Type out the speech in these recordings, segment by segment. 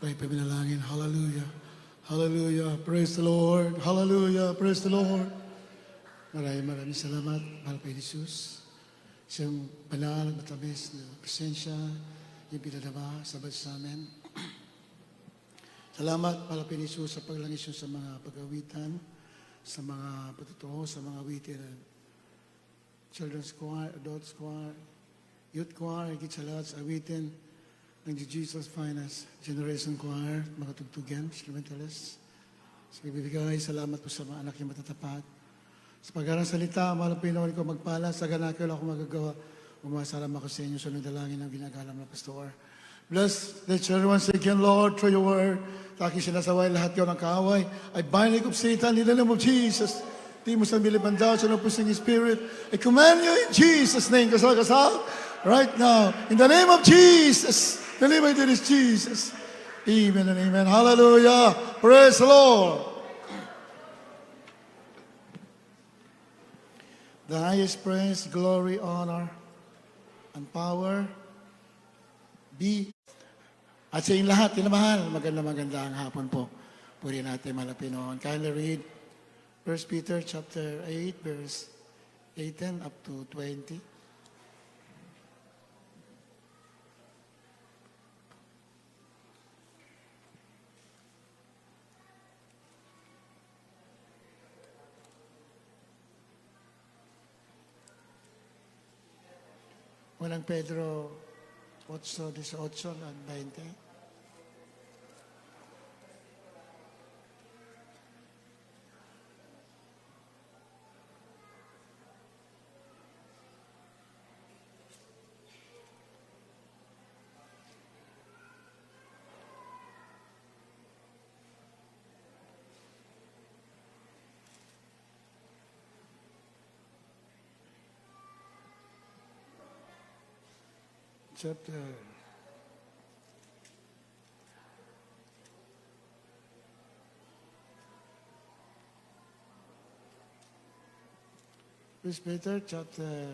Tayo paminalangin. Hallelujah. Hallelujah. Praise the Lord. Hallelujah. Praise the Lord. Maraming salamat, mahal kay Jesus. Siyang banal, matamis na presensya, yung pinadama sa bansa namin. Salamat, mahal kay Jesus, sa paglangis sa mga pag-awitan, sa mga patutuo, sa mga awitin. Children's choir, adults choir, youth choir, higit sa lahat sa awitin ng Jesus Finest Generation Choir, mga tugtugan, instrumentalists. Sa ibibigay, salamat po sa mga anak yung matatapat. Sa pag-arang salita, mahal ang Pinoon ko magpala, sa ganakil ako magagawa. Umasalam ako sa inyo sa dalangin ng ginagalang na pastor. Bless the children once again, Lord, through your word. Taki sinasaway lahat yun ng kaaway. I bind the of Satan in the name of Jesus. Di mo sa milipanda, sa pusing spirit. I command you in Jesus' name, kasal-kasal, right now. In the name of Jesus. The name of it is Jesus. Amen and amen. Hallelujah. Praise the Lord. The highest praise, glory, honor, and power be. At sa inyong lahat, tinamahal, magandang hapon po. Puri natin malapinoon. Kindly read 1 Peter chapter 8, verse 18 up to 20. Unang Pedro 8:18 at 20. Chapter 1 Peter chapter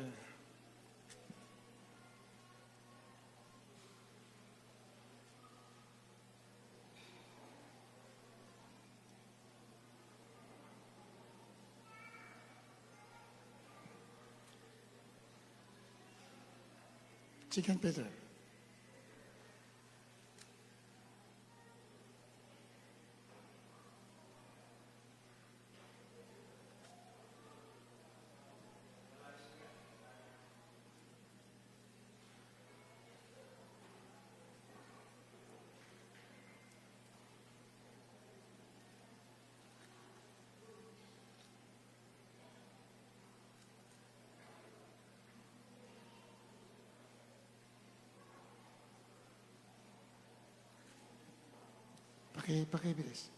2 Peter. Pakibilis.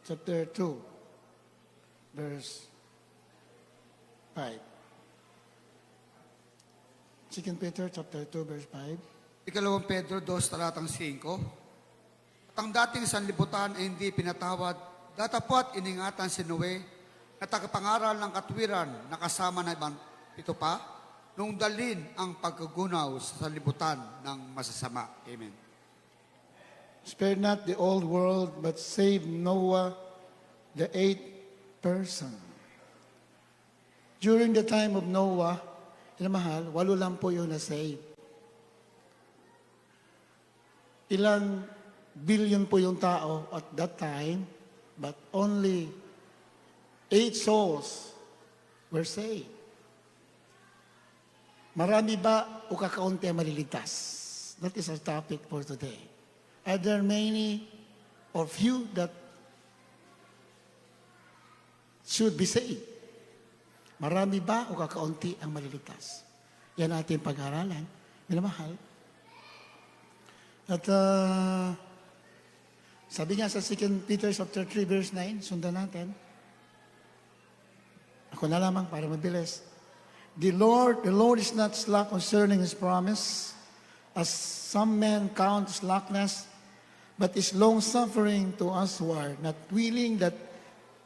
Chapter 2, verse 5. 2 Peter chapter 2, verse 5. Ikalawang Pedro 2, talatang 5. At ang dating sanlibutan ay hindi pinatawad, datapwat iningatan si Noe na tagapangaral ng katwiran na kasama na ibang pito pa, nung dalhin ang pagkagunaw sa sanlibutan ng masasama. Amen. Spare not the old world, but save Noah, the eighth person. During the time of Noah, mahal, 8 lang po yung na-save. Ilan billion po yung tao at that time, but only 8 souls were saved. Marami ba o kakaunti ang maliligtas? That is our topic for today. Are there many or few that should be saved? Marami ba o kakaunti ang maliligtas? Yan ating pag-aralan. Minamahal. At sabi nga sa 2 Peter chapter 3 verse 9, sundan natin. Ako na lamang para mabilis. The Lord is not slack concerning His promise, as some men count slackness, but is long-suffering to us who are not willing that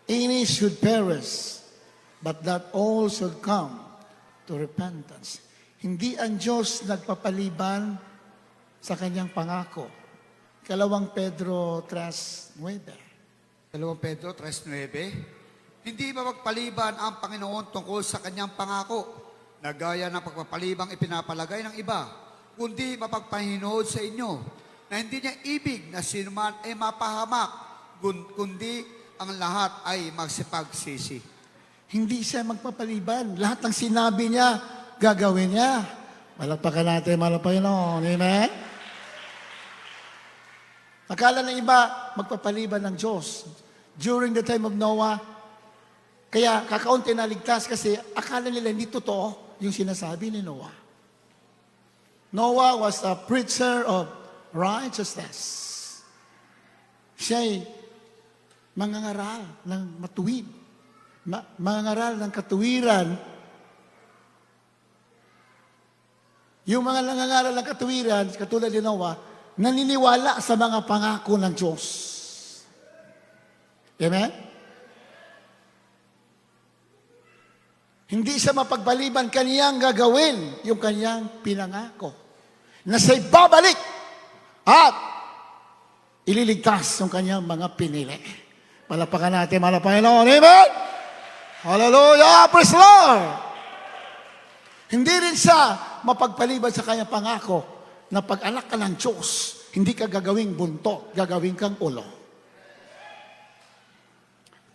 any should perish, but that all should come to repentance. Hindi ang Diyos nagpapaliban sa kanyang pangako. 2 Pedro 3:9. 2 Pedro 3:9, hindi mapagpaliban ang Panginoon tungkol sa kanyang pangako, na gaya ng pagpapalibang ipinapalagay ng iba, kundi mapagpahinood sa inyo, na hindi niya ibig na sinuman ay mapahamak, kundi ang lahat ay magsipagsisi. Hindi siya magpapaliban. Lahat ng sinabi niya, gagawin niya. Malakpakan natin, Panginoon. Amen? Akala ng iba, magpapaliban ng Diyos. During the time of Noah, kaya kakaunti na ligtas kasi akala nila hindi totoo yung sinasabi ni Noah. Noah was a preacher of righteousness. Siya'y mangangaral ng matuwid. Mangangaral ng katuwiran. Yung mga nangangaral ng katuwiran, katulad ni Noah, naniniwala sa mga pangako ng Diyos. Amen? Hindi siya mapagpaliban, kaniyang gagawin yung kaniyang pinangako. Na siya'y babalik at ililigtas yung kanyang mga pinili. Palapakan natin, Panginoon. Amen? Hallelujah! Praise the Lord! Hindi rin siya mapagpaliban sa kanyang pangako na pag anak ka ng Diyos, hindi ka gagawing buntot, gagawin kang ulo.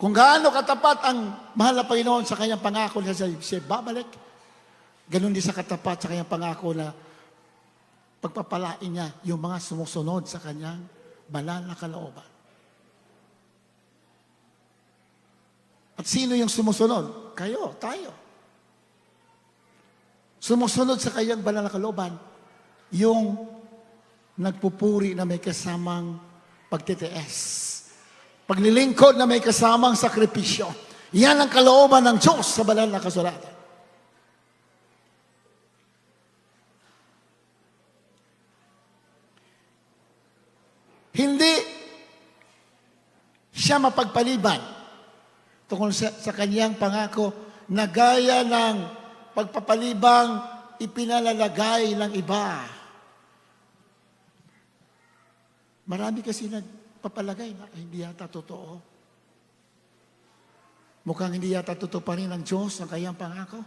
Kung gaano katapat ang mahal na Panginoon sa kanyang pangako na siya babalik, ganun din sa katapat sa kanyang pangako na pagpapalain niya yung mga sumusunod sa kanyang banal na kalooban. At sino yung sumusunod? Kayo, tayo. Sumusunod sa kanyang banal na kalooban, yung nagpupuri na may kasamang pagtitiis. Paglilingkod na may kasamang sakripisyo. Yan ang kalooban ng Diyos sa banal na kasulatan. Hindi siya mapagpaliban tungkol sa kanyang pangako na gaya ng pagpapalibang ipinalalagay ng iba. Marami kasi nagpapalagay na hindi yata totoo. Mukhang hindi yata totoo pa rin ng Diyos ang kanyang pangako.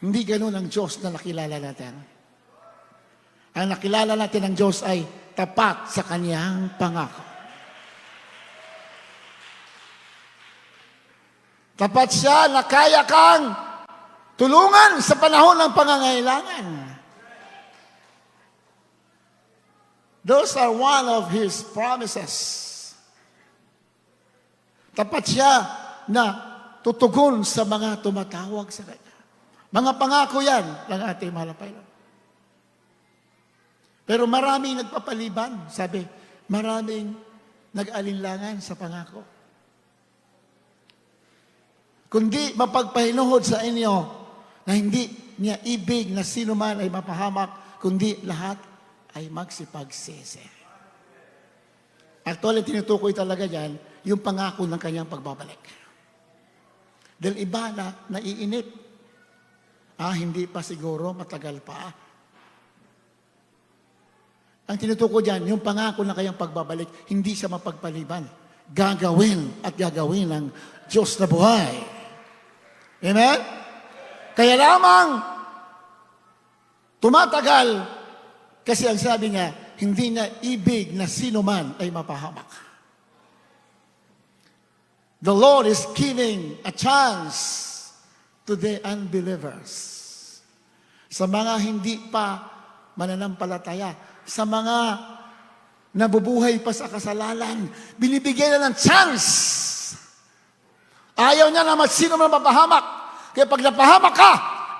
Hindi ganun ang Diyos na nakilala natin. Ang nakilala natin ng Diyos ay tapat sa kanyang pangako. Tapat siya na kaya kang tulungan sa panahon ng pangangailangan. Those are one of His promises. Tapat siya na tutugon sa mga tumatawag sa Kanya. Mga pangako yan ng ating mahal na Panginoon. Pero maraming nagpapaliban. Sabi, maraming nag-alinlangan sa pangako. Kundi mapagpahinuhod sa inyo na hindi niya ibig na sino man ay mapahamak, kundi lahat ay magsipagsisi. Actually, tinutukoy talaga dyan yung pangako ng kanyang pagbabalik. Dahil iba na naiinip. Hindi pa siguro, matagal pa. Ang tinutukoy dyan, yung pangako ng kanyang pagbabalik, hindi siya mapagpaliban. Gagawin at gagawin ng Diyos na buhay. Amen? Kaya lamang, tumatagal, kasi ang sabi niya, hindi na ibig na sino man ay mapahamak. The Lord is giving a chance to the unbelievers. Sa mga hindi pa mananampalataya, sa mga nabubuhay pa sa kasalanan, binibigyan na ng chance. Ayaw niya naman sino man mapahamak. Kaya pag napahamak ka,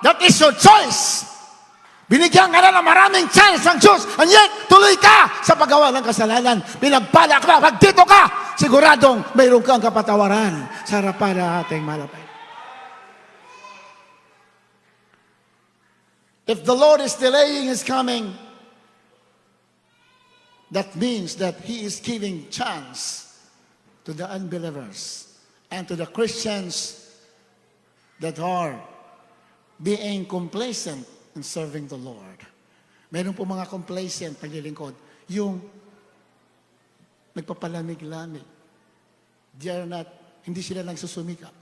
that is your choice. Binigyan ka na ng maraming chance ng Diyos. And yet, tuloy ka sa paggawa ng kasalanan. Pinagpala ka, pag dito ka, siguradong mayroon kang kapatawaran sa harapan ng ating malapay. If the Lord is delaying His coming, that means that He is giving chance to the unbelievers and to the Christians that are being complacent in serving the Lord. Meron po mga complacent paglilingkod. Yung nagpapalamig-lamig. Hindi sila nagsusumikap.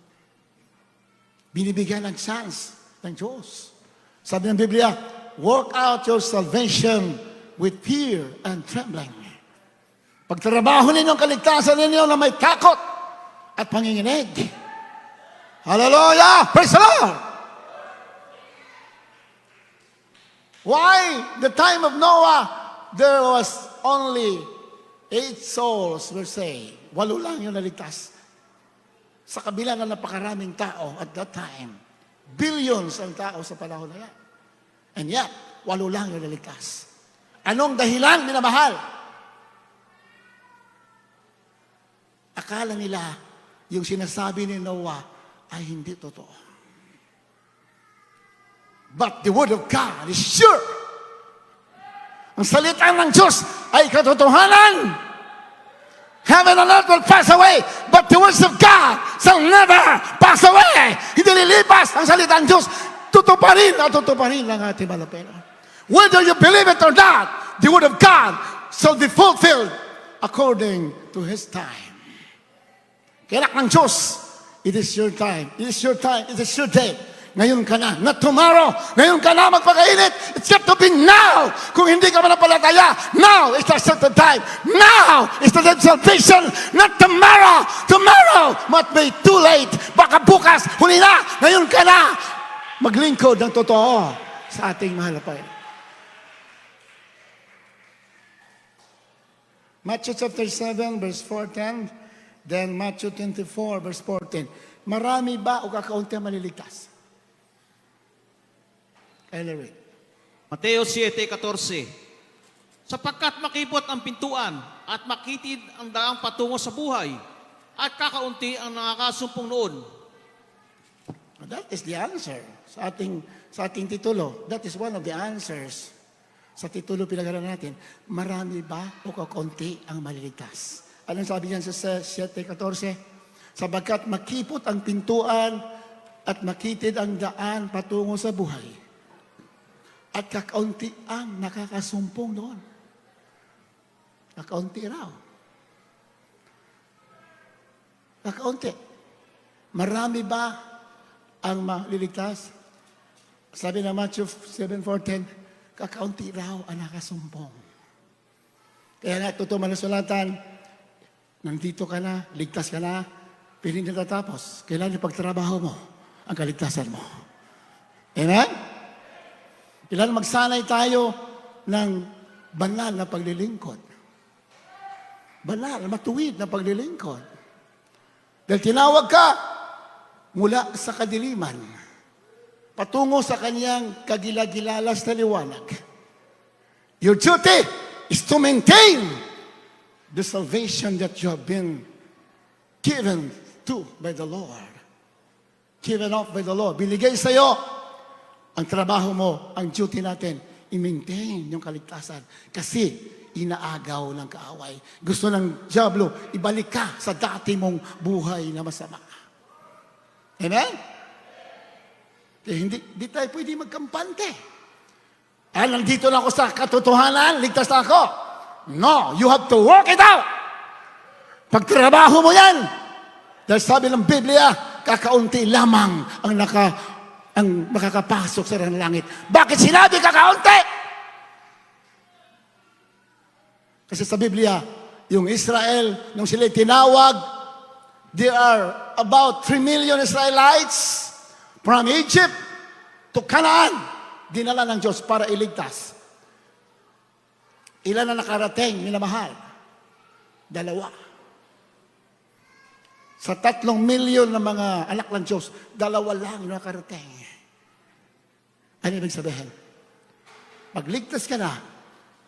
Binibigyan ng chance ng Diyos. Sabi ng Biblia, work out your salvation with fear and trembling. Pagtrabaho ninyo ang kaligtasan ninyo na may takot at panginginig. Hallelujah! Praise the Lord! Why? The time of Noah, there was only 8 souls were saved. 8 lang yung naligtas. Sa kabila ng napakaraming tao at that time, billions ang tao sa panahon na yan. And yet, 8 lang yung naligtas. Anong dahilan, minamahal? Akala nila, yung sinasabi ni Noah ay hindi totoo. But the Word of God is sure. Ang salita ng Diyos ay katotohanan. Heaven and earth will pass away, but the words of God shall never pass away. Hindi lilipas ang salita ng Diyos. Tutuparin at tutuparin ang ating malapena. Whether you believe it or not, the Word of God shall be fulfilled according to His time. Kaya ng Diyos, it is your time. It is your time. It is your day. Ngayon ka na, not tomorrow. Ngayon ka na magpakainit. It's got to be now. Kung hindi ka manampalataya, now is the certain time. Now is the day of salvation. Not tomorrow. Tomorrow might be too late. Baka bukas, huli na. Ngayon ka na. Maglingkod ng totoo sa ating mahal na Panginoon. Matthew chapter 7, verse 4-10. Then Matthew 24, verse 14. Marami ba o kakaunti ang maliligtas? Ellery. Mateo 7:14. Sapagkat makipot ang pintuan at makitid ang daang patungo sa buhay at kakaunti ang nakakasumpong noon. That is the answer sa ating titulo. That is one of the answers sa titulo pinag-aralan natin. Marami ba o kakaunti ang maliligtas? Anong sabi niyan sa 7:14? Sapagkat makipot ang pintuan at makitid ang daan patungo sa buhay. At kakaunti ang nakakasumpong doon. Kakaunti raw. Kakaunti. Marami ba ang maliligtas? Sabi ng Matthew 7:14, kakaunti raw ang nakasumpong. Kaya nga, totoo man ang sulatan, nandito ka na, ligtas ka na, pero hindi natatapos. Kailangan yung pagtrabaho mo, ang kaligtasan mo. Amen? Kailangan magsanay tayo ng banal na paglilingkod. Banal, matuwid na paglilingkod. Dahil tinawag ka mula sa kadiliman, patungo sa kanyang kagilagilalas na liwanag. Your duty is to maintain the salvation that you have been given to by the Lord. Given off by the Lord. Binigay sa iyo. Ang trabaho mo, ang duty natin, i-maintain yung kaligtasan. Kasi inaagaw ng kaaway. Gusto ng diablo, ibalik ka sa dati mong buhay na masama. Amen? Kaya hindi tayo pwede magkampante. Nandito na ako sa katotohanan, ligtas na ako. No, you have to work it out. Pagtrabaho mo yan. Dahil sabi ng Biblia, kakaunti lamang ang makakapasok sa langit. Bakit sinabi kakaunti? Kasi sa Biblia, yung Israel, nung sila tinawag, there are about 3 million Israelites from Egypt to Canaan. Dinala ng Diyos para iligtas. Ilan na nakarating, minamahal? 2. Sa 3 milyon na mga anak ng Diyos, 2 lang nakarating. Ano ibig sabihin? Pagligtas ka na,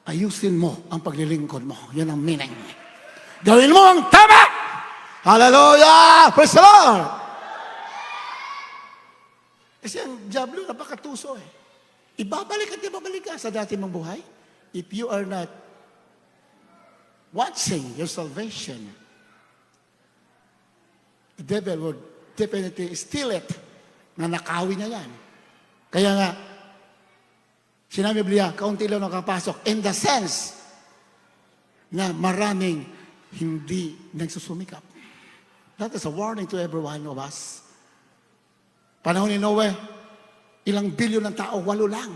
ayusin mo ang paglilingkod mo. Yan ang meaning. Gawin mo ang tama! Hallelujah! Praise the Lord! Kasi ang diablo, napakatuso eh. Ibabalik ka sa dati mong buhay. If you are not watching your salvation, the devil would definitely steal it. Nanakawi na yan. Kaya nga, Sinabi Biblia, kaunti lang nakapasok. In the sense na maraming hindi nagsusumikap. That is a warning to every one of us. Panahon ni Noe, ilang bilyon ng tao, 8 lang.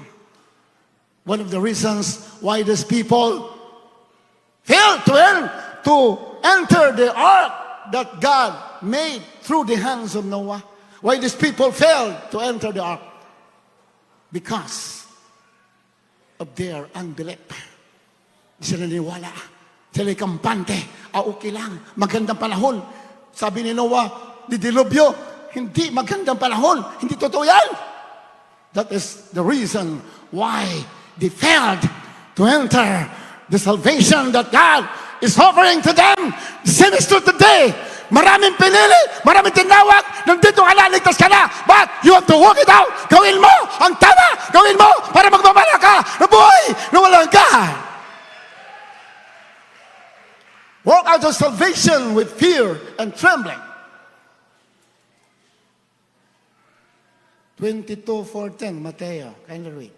One of the reasons why these people failed to enter the ark that God made through the hands of Noah. Why these people failed to enter the ark? Because of their unbelief. Di sila naniwala. Sila kampante. Okay lang. Magandang panahon. Sabi ni Noah, didilubyo. Hindi magandang panahon. Hindi totoo yan. That is the reason why they failed to enter the salvation that God is offering to them. The same is true today. Maraming pinili, maraming tinawag, nandito ka na, ligtas ka na. But you have to walk it out. Gawin mo ang tama. Gawin mo para magmamala ka na buhay na walang God. Walk out of salvation with fear and trembling. 22:14, Mateo, kindly read.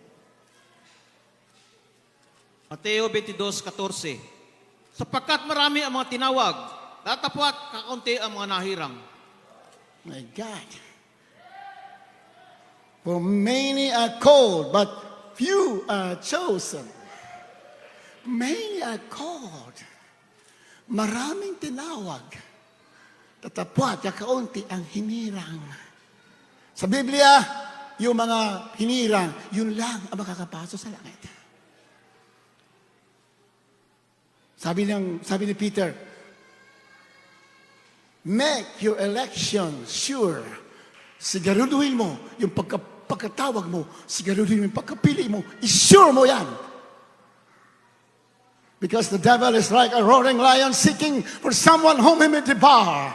Mateo 22:14. Sapagkat marami ang mga tinawag, datapwat kakaunti ang mga nahirang. My God. For many are called, but few are chosen. Many are called. Maraming tinawag. Tatapwat, kakaunti ang hinirang. Sa Biblia, yung mga hinirang, yun lang ang makakapasok sa langit. Sabi ni Peter, make your election sure. Siguraduhin mo yung pagkatawag mo, siguraduhin mo yung pagkapili mo, isure mo yan. Because the devil is like a roaring lion seeking for someone whom he may devour.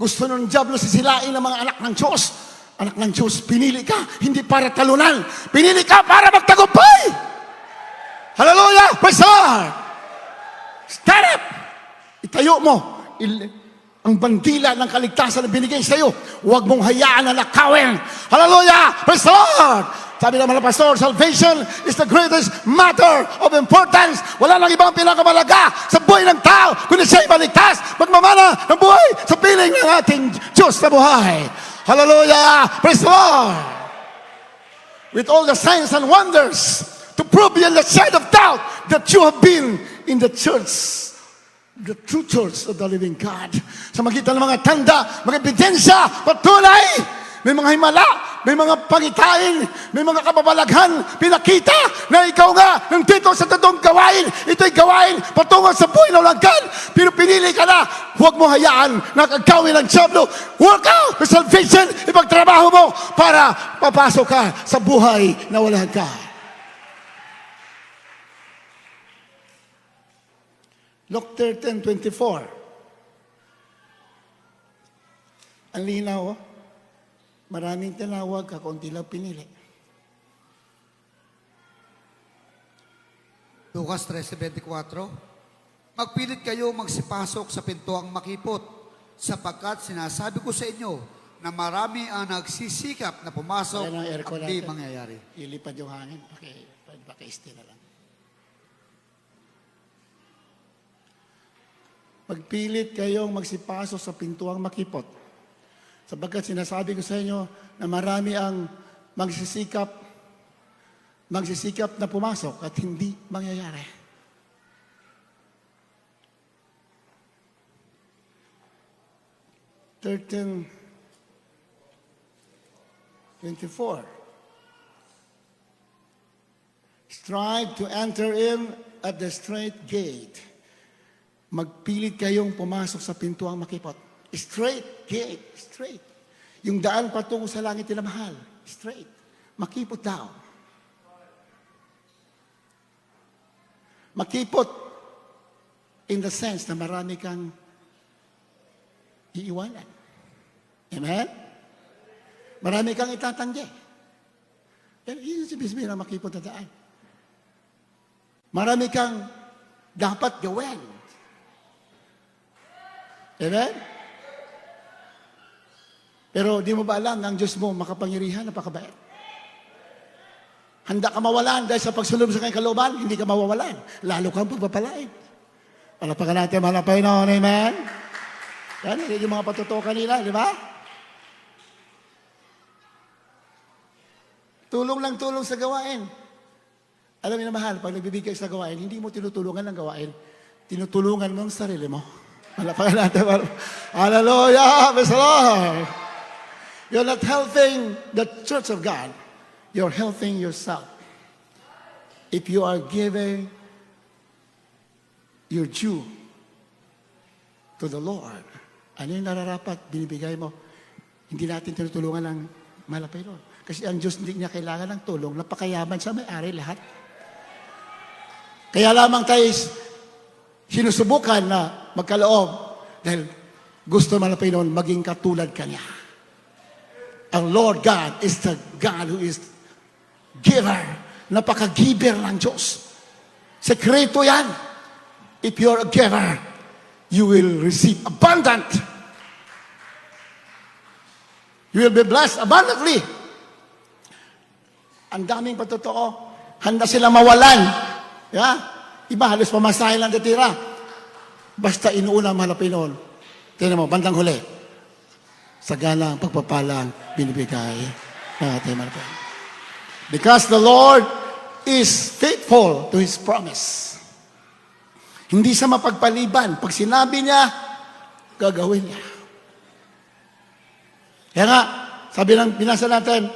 Gusto ng diablo sisilain ng mga anak ng Diyos. Anak ng Diyos, pinili ka, hindi para talunan. Pinili ka para magtagumpay. Hallelujah! Praise the Lord! Stand up! Itayo mo ang bandila ng kaligtasan na binigay sa iyo. Huwag mong hayaan na nakawin. Hallelujah! Praise the Lord! Sabi ng mga pastor, salvation is the greatest matter of importance. Wala nang ibang pinakamalaga sa buhay ng tao kundi siya'y maligtas, magmamana ng buhay sa piling ng ating Diyos na buhay. Hallelujah! Praise the Lord! With all the signs and wonders to prove beyond the shade of doubt that you have been in the church, the true church of the living God. Sa magitan ng mga tanda, mga ebidensya, patunay, may mga himala, may mga pangitain, may mga kababalaghan, pinakita na ikaw nga nandito sa totoong gawain. Ito'y gawain patungo sa buhay na walang God. Pero pinili ka na, huwag mo hayaan na kagawin ng diablo. Work out the salvation, ipagtrabaho mo para papasok ka sa buhay na walang God. Luke 13:24. Ang linaw, oh. Maraming tinawag, kakunti lang pinili. Lucas 13:24. Magpilit kayo magsipasok sa pintuang makipot, sapagkat sinasabi ko sa inyo na marami ang nagsisikap na pumasok Wala nang aircon at di natin. mangyayari. Ilipad yung hangin. Paki-stay na lang. Magpilit kayong magsipasok sa pintuang makipot. Sapagkat sinasabi ko sa inyo na marami ang magsisikap na pumasok at hindi mangyayari. Thirteen 24. Strive to enter in at the straight gate. Magpilit kayong pumasok sa pintuang makipot. Straight gate, straight. Yung daan patungo sa langit na mahal, straight. Makipot daw. Makipot in the sense na marami kang iiwanan. Amen? Marami kang itatanggi. Yan yung sabihin na makipot na daan. Marami kang dapat gawin. Amen? Pero di mo ba alam na ang Diyos mo makapangyarihan, napakabait? Handa ka mawalan dahil sa pagsunod mo sa kanyang kalooban, hindi ka mawawalan. Lalo kang pagpapalain. Palapakan natin, mahal na Panginoon. Amen? Yan, yung mga patutuo kanila, di ba? Tulong lang tulong sa gawain. Alam niyo na mahal, pag nagbibigay sa gawain, hindi mo tinutulungan ng gawain. Tinutulungan mo ang sarili mo. Palapakan natin. Hallelujah! Praise the Lord! You're not helping the church of God. You're helping yourself. If you are giving your due to the Lord, ano yung nararapat, binibigay mo, hindi natin tinutulungan ng malapay Lord. Kasi ang Diyos hindi niya kailangan ng tulong, napakayaman siya, may-ari lahat. Kaya lamang tayo sinusubukan na magkaloob dahil gusto malapay noon maging katulad kanya. Ang Lord God is the God who is giver. Napaka-giver ng Diyos. Sekreto yan. If you're a giver, you will receive abundant. You will be blessed abundantly. Ang daming patotoo. Handa silang mawalan. Yeah? Iba, halos pamasahe lang natira. Basta inuuna malapit noon. Tingnan mo, bandang huli. Sagalang pagpapalang binibigay ng ating malapit. Because the Lord is faithful to His promise. Hindi siya mapagpaliban. Pag sinabi niya, gagawin niya. Kaya nga, sabi ng binasa natin,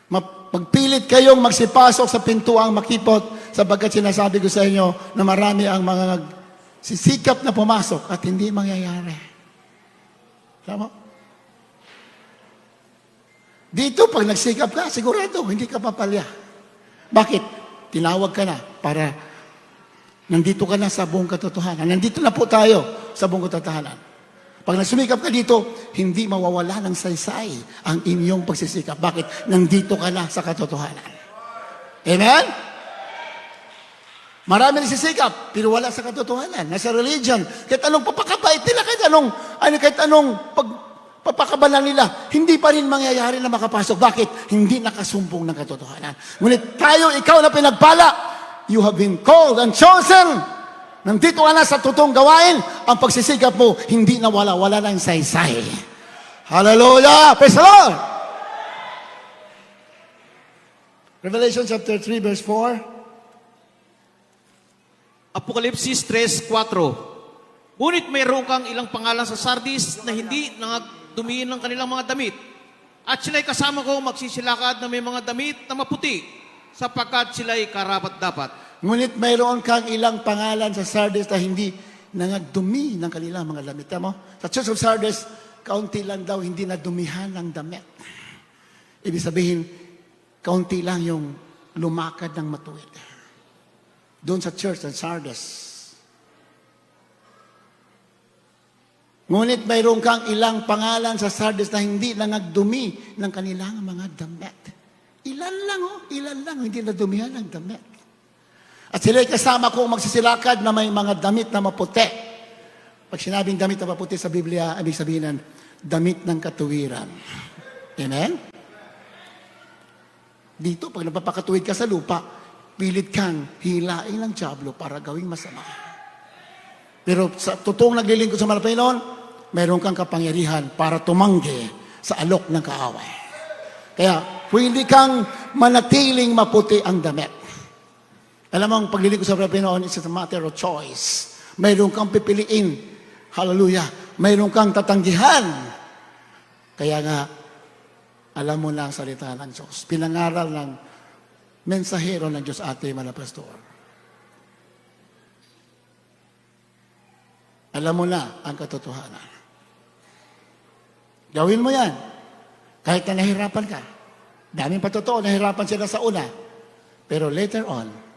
magpilit kayong magsipasok sa pintuang makipot sapagkat sinasabi ko sa inyo na marami ang mga sisikap na pumasok at hindi mangyayari. Tama? Dito, pag nagsikap ka, sigurado, hindi ka papalya. Bakit? Tinawag ka na para nandito ka na sa buong katotohanan. Nandito na po tayo sa buong katotohanan. Pag nagsumikap ka dito, hindi mawawala ng saysay ang inyong pagsisikap. Bakit? Nandito ka na sa katotohanan. Amen? Marami nagsisikap, pero wala sa katotohanan. Nasa religion, kahit anong papakabait nila, kahit anong papakabalan nila, hindi pa rin mangyayari na makapasok. Bakit? Hindi nakasumpong ng katotohanan. Ngunit tayo, ikaw na pinagpala, you have been called and chosen. Nandito ka na sa totoong gawain, ang pagsisikap mo, hindi na wala ng saysay. Hallelujah! Praise the Lord! Revelation chapter 3, verse 4. Apokalipsis 3:4. Ngunit mayroon kang ilang pangalan sa Sardis na hindi nangadumiin ng kanilang mga damit. At sila'y kasama ko magsisilakad na may mga damit na maputi, sapagkat sila'y karapat-dapat. Ngunit mayroon kang ilang pangalan sa Sardis na hindi nangagdumi ng kanilang mga damit. Tama mo? Sa Church of Sardis, kaunti lang daw hindi nadumihan ng damit. Ibig sabihin, kaunti lang yung lumakad ng matuwid. Doon sa Church ng Sardis. Ngunit mayroon kang ilang pangalan sa Sardis na hindi nangagdumi ng kanilang mga damit. Ilan lang, hindi nadumihan ng damit. At sila'y kasama ko magsisilakad na may mga damit na maputi. Pag sinabing damit na maputi sa Biblia, ibig sabihin ng damit ng katuwiran. Amen? Dito, pag napapakatuwid ka sa lupa, pilit kang hilain ng dyablo para gawing masama. Pero sa totoong naglilingkod sa malapay noon, mayroon kang kapangyarihan para tumanggi sa alok ng kaaway. Kaya, pwede kang manatiling maputi ang damit. Alam mo, ang paglilingkod sa Panginoon is a matter of choice. Mayroon kang pipiliin. Hallelujah. Mayroon kang tatanggihan. Kaya nga, alam mo na ang salita ng Diyos. Pinangaral ng mensahero ng Diyos ating mga pastor. Alam mo na ang katotohanan. Gawin mo yan. Kahit na nahirapan ka. Daming patotoo, nahirapan sila sa una. Pero later on,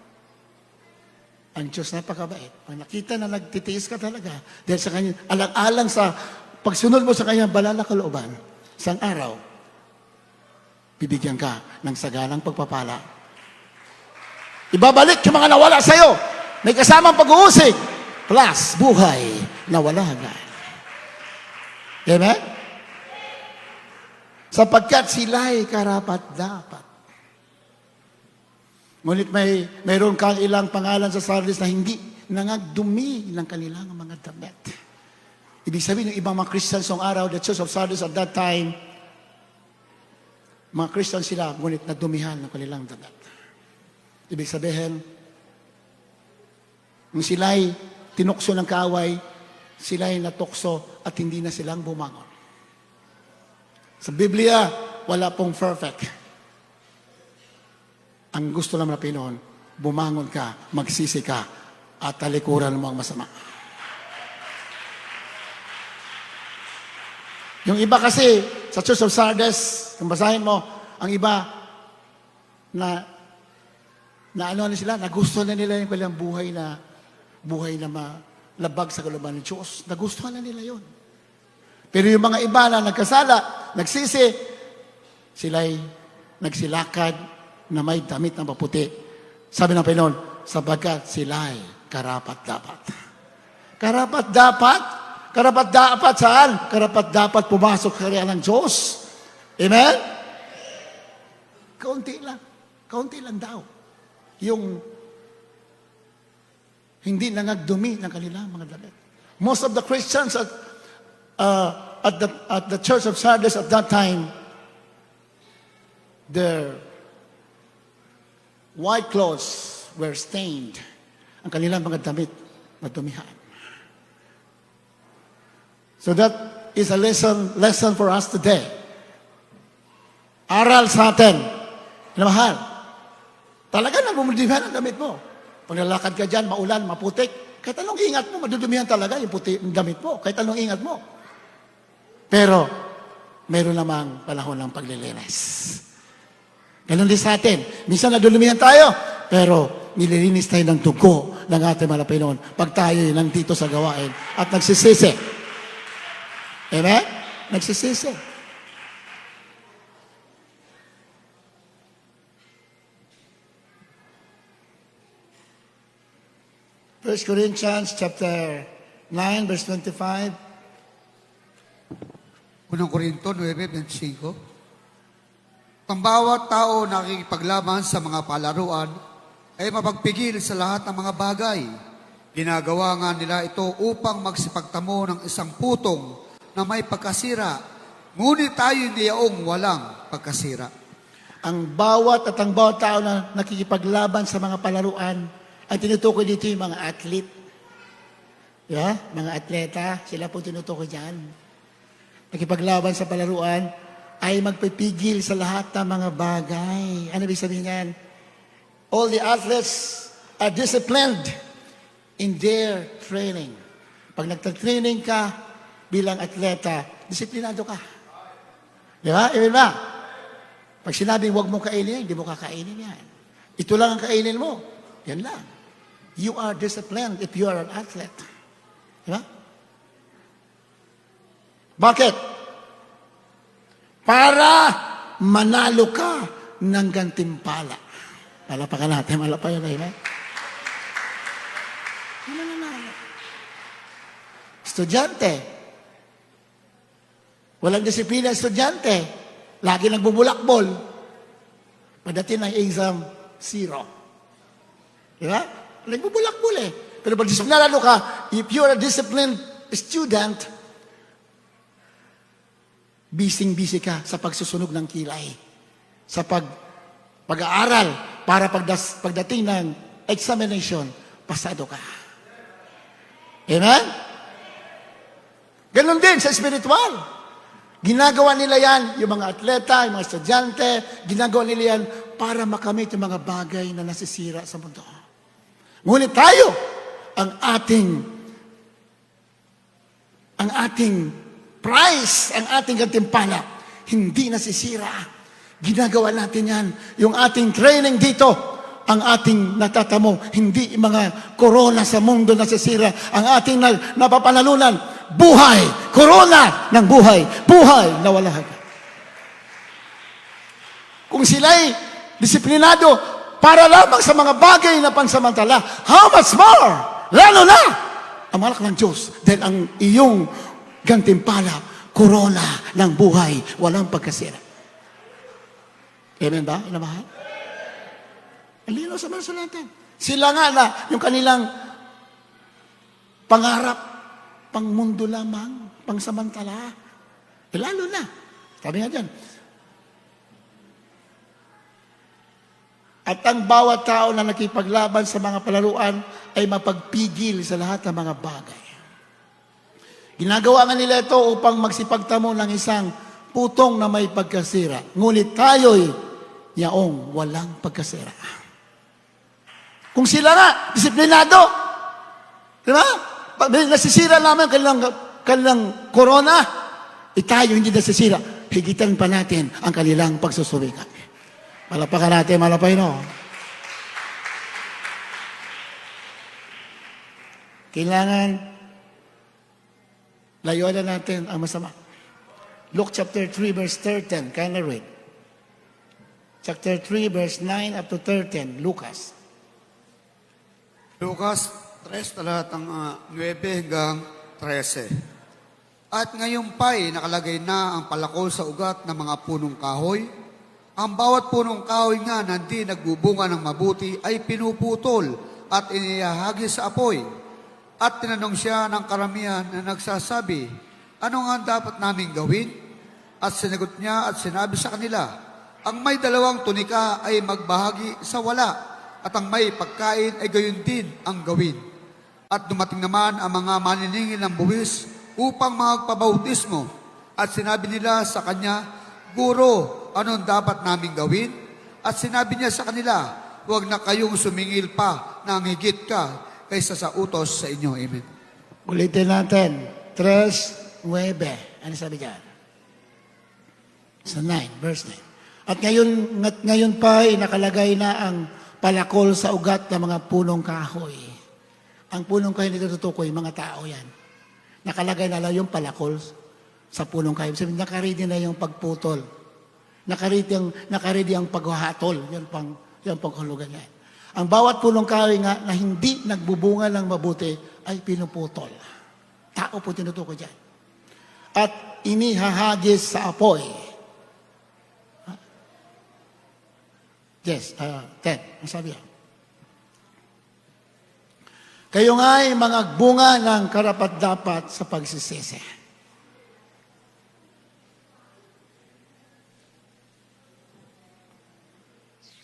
ang Diyos napakabait. Pag nakita na nagtitiis ka talaga, dahil sa kanya, alang-alang sa pagsunod mo sa kanyang banal na kalooban, isang araw, bibigyan ka ng sagalang pagpapala. Ibabalik yung mga nawala sa'yo. May kasamang pag-uusig, plus buhay na wala hanggan. Amen? sapagkat sila'y karapat-dapat. Ngunit mayroon kang ilang pangalan sa Sardis na hindi nangagdumi ng kanilang mga damit. Ibig sabihin, yung ibang mga Christians noong araw, the Church of Sardis at that time, mga Christian sila, ngunit nadumihan ng kanilang damit. Ibig sabihin, nung sila'y tinukso ng kaaway, sila'y natukso at hindi na silang bumangon. Sa Biblia, wala pong perfect. Ang gusto lang na Pinoon, bumangon ka, magsisi ka, at talikuran mo ang masama. Yung iba kasi, sa Church of Sardis, kung basahin mo, ang iba na ano na sila, nagustuhan na nila yung kanilang buhay na labag sa kalooban ng Diyos. Nagustuhan na nila yun. Pero yung mga iba na nagkasala, nagsisi, sila'y nagsilakad na may damit na maputi. Sabi ng Panginoon, sapagkat sila'y karapat-dapat. Karapat-dapat? Karapat-dapat saan? Karapat-dapat pumasok sa kariyan ng Diyos. Amen? Kaunti lang daw. Yung hindi nangagdumi ng kanilang mga damit. Most of the Christians at the Church of Sardis at that time, their white clothes were stained. Ang kanilang mga damit madumihan. So that is a lesson for us today. Aral sa atin. Na mahal. Talaga nagmudumihan ang damit mo. Pag nalakad ka dyan, maulan, maputik, kahit anong ingat mo, madudumihan talaga yung damit mo. Kahit anong ingat mo. Pero, meron namang panahon ng paglilinis. Ganun din sa atin. Minsan nadudumihan tayo, pero nililinis tayo ng dugo ng ating mga Pinoon pag tayo nandito sa gawain at nagsisisi. Amen? Nagsisisi. 1 Corinthians chapter 9, verse 25. Unang Korinto 9:25. Ang bawat tao na nakikipaglaban sa mga palaruan ay mapagpigil sa lahat ng mga bagay. Ginagawa nga nila ito upang magsipagtamo ng isang putong na may pagkasira. Ngunit tayo niyaong walang pagkasira. Ang bawat tao na nakikipaglaban sa mga palaruan, ang tinutukoy dito yung mga athlete. Yeah? Mga atleta, sila po tinutukoy dyan. Nakipaglaban sa palaruan ay magpipigil sa lahat ng mga bagay. Ano ibig sabihin yan? All the athletes are disciplined in their training. Pag nagtatraining ka bilang atleta, disiplinado ka. Di ba? Ibig ba? Pag sinabing huwag mo kainin, hindi mo kakainin yan. Ito lang ang kainin mo. Yan lang. You are disciplined if you are an athlete. Diba? Bakit? Para manalo ka ng gantimpala. Palapakan natin, malapayan na yun. Mananalo. Estudyante. Walang disiplina estudyante. Lagi nagbubulakbol. Pagdating ng exam, 0. Diba? Nagbubulakbol eh. Pero pag disiplinado ka, if you're a disciplined student, busy ka sa pagsusunog ng kilay. Sa pag-aaral para pagdating ng examination, pasado ka. Amen? Ganon din sa spiritual. Ginagawa nila yan, yung mga atleta, yung mga estudyante, ginagawa nila yan para makamit yung mga bagay na nasisira sa mundo. Ngunit tayo, ang ating prize, ang ating gantimpala, hindi nasisira. Ginagawa natin yan. Yung ating training dito, ang ating natatamo, hindi mga corona sa mundo nasisira. Ang ating napapanalunan, buhay, corona ng buhay, buhay na wala hanggan. Kung sila'y disiplinado, para lamang sa mga bagay na pansamantala, how much more? Lalo na ang malak ng Diyos. Dahil ang iyong gantimpala korona ng buhay, walang pagkasira. Amen ba? Inamahal? Ang linaw sa mga salatan. Sila nga na yung kanilang pangarap, pang mundo lamang, pang samantala. Lalo na. Sabi nga dyan. At ang bawat tao na nakipaglaban sa mga palaruan ay mapagpigil sa lahat ng mga bagay. Ginagawa nga nila ito upang magsipagtamo ng isang putong na may pagkasira. Ngunit tayo'y yaong walang pagkasira. Kung sila nga, disiplinado, di ba? Nasisira naman kanilang korona, tayo hindi nasisira. Higitan pa natin ang kanilang pagsusubikan. Malapakan natin, malapay no. Kailangan layuan natin ang masama. Luke chapter 3 verse 13, can I read? Chapter 3 verse 9 up to 13, Lucas. Lucas 3, talatang 9 hanggang 13. At ngayon pa'y nakalagay na ang palakol sa ugat ng mga punong kahoy. Ang bawat punong kahoy nga na hindi nagbubunga ng mabuti ay pinuputol at inihahagi sa apoy. At tinanong siya ng karamihan na nagsasabi, ano nga dapat namin gawin? At sinagot niya at sinabi sa kanila, ang may 2 tunika ay magbahagi sa wala, at ang may pagkain ay gayon din ang gawin. At dumating naman ang mga maniningil ng buwis upang magpabautismo. At sinabi nila sa kanya, Guro, anong dapat namin gawin? At sinabi niya sa kanila, huwag na kayong sumingil pa na higit ka kaysa sa utos sa inyo. Amen. Ulitin natin. 3:9. Ano sabi dyan? Sa 9, verse 9. At ngayon pa ay nakalagay na ang palakol sa ugat ng mga punong kahoy. Ang punong kahoy na tutukoy, mga tao yan. Nakalagay na lang yung palakol sa punong kahoy. Sabi, nakaredy na yung pagputol. Nakaredy ang paghahatol. Yan panghulugan yan. Ang bawat punong kahoy nga na hindi nagbubunga ng mabuti ay pinuputol. Tao po tinutukoy dyan. At inihahagis sa apoy. Yes, 10. Ang sabi yan. Kayo nga ay mga bunga ng karapat-dapat sa pagsisisi.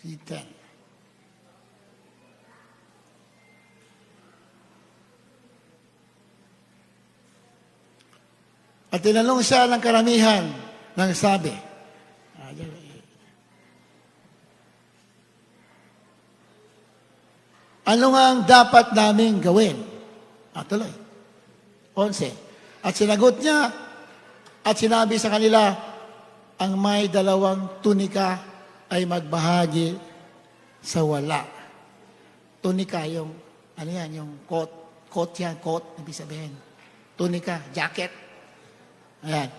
Si 10. At tinanong siya ng karamihan ng sabi, ano nga ang dapat namin gawin? Tuloy. 11. At sinagot niya at sinabi sa kanila, ang may 2 tunika ay magbahagi sa wala. Tunika, yung, ano yan, yung coat. Coat yan, coat, ibig sabihin. Tunika, jacket. Ayan.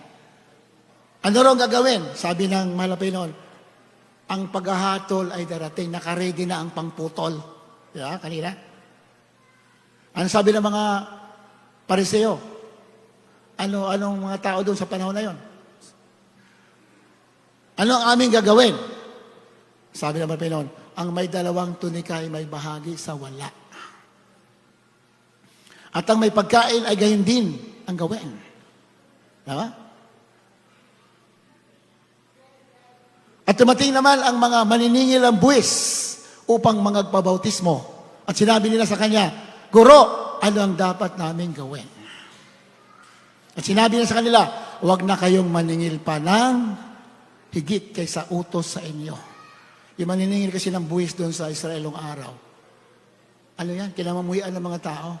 Ano raw gagawin? Sabi ng malapay noon, ang paghahatol ay darating, nakaredy na ang pangputol. Diba, kanina? Ano sabi ng mga pariseo? Anong mga tao doon sa panahon na yon? Ano ang aming gagawin? Sabi ng malapay noon, ang may 2 tunika ay may bahagi sa wala. At ang may pagkain ay gayon din ang gawin. Diba? At tumating naman ang mga maniningil ng buwis upang magpabautismo. At sinabi nila sa kanya, Guro, ano ang dapat namin gawin? At sinabi nila sa kanila, huwag na kayong maningil pa ng higit kaysa utos sa inyo. Yung maniningil kasi ng buwis doon sa Israelong araw. Ano yan? Kinamumuhian ng mga tao.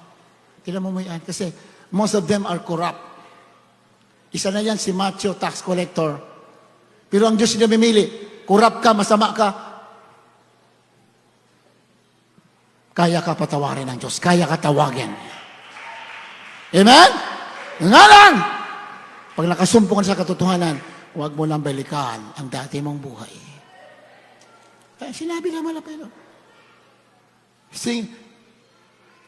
Kinamumuhian kasi most of them are corrupt. Isa na yan si Matthew, tax collector. Pero ang Diyos na mamili, corrupt ka, masama ka, kaya ka patawarin ng Diyos. Kaya ka tawagin. Amen? Nga lang! Pag nakasumpong ka sa katotohanan, huwag mo nang balikan ang dati mong buhay. Kaya sinabi naman na pero,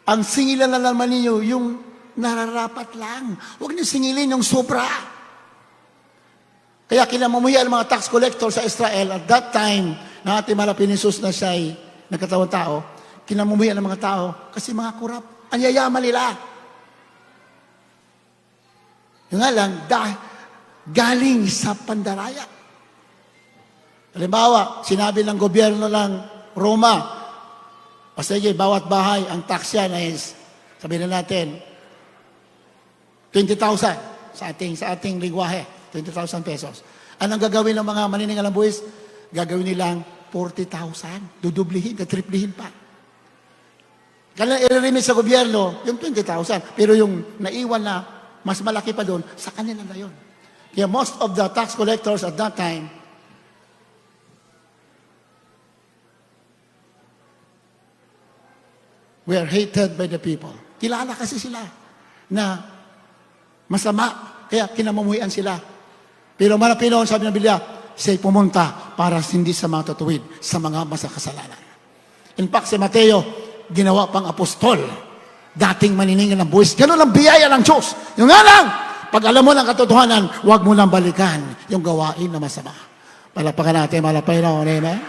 ang singilan na naman ninyo, yung nararapat lang. Huwag niyo singilin yung sobra. Kaya kinamumuhian ang mga tax collector sa Israel at that time na ating malapin Jesus na siya'y nagkatawang tao, kinamumuhian ng mga tao kasi mga kurap. Ang yayaman nila. Yung nga lang, galing sa pandaraya. Halimbawa, sinabi ng gobyerno ng Roma, o sige, bawat bahay, ang tax yan is, sabihin na natin, 20,000 sa ating lingwahe, 20,000 pesos. Anong gagawin ng mga maniningalang buwis? Gagawin nilang 40,000. Dudublihin, triplihin pa. Kailan i-remit sa gobyerno, yung 20,000. Pero yung naiwan na, mas malaki pa doon, sa kanila na yun. Kaya most of the tax collectors at that time, were hated by the people. Kilala kasi sila na masama, kaya kinamumuhian sila. Pero malapit noon, sabi ng Biblia, siya'y pumunta para hindi sa mga tatuwid, sa mga masakasalanan. In fact, si Mateo, ginawa pang apostol, dating maniningil ng buwis. Ganun ang biyaya ng Diyos. Yung nga lang, pag alam mo ng katotohanan, huwag mo nang balikan yung gawain na masama. Palapakan natin, malapay na, amen?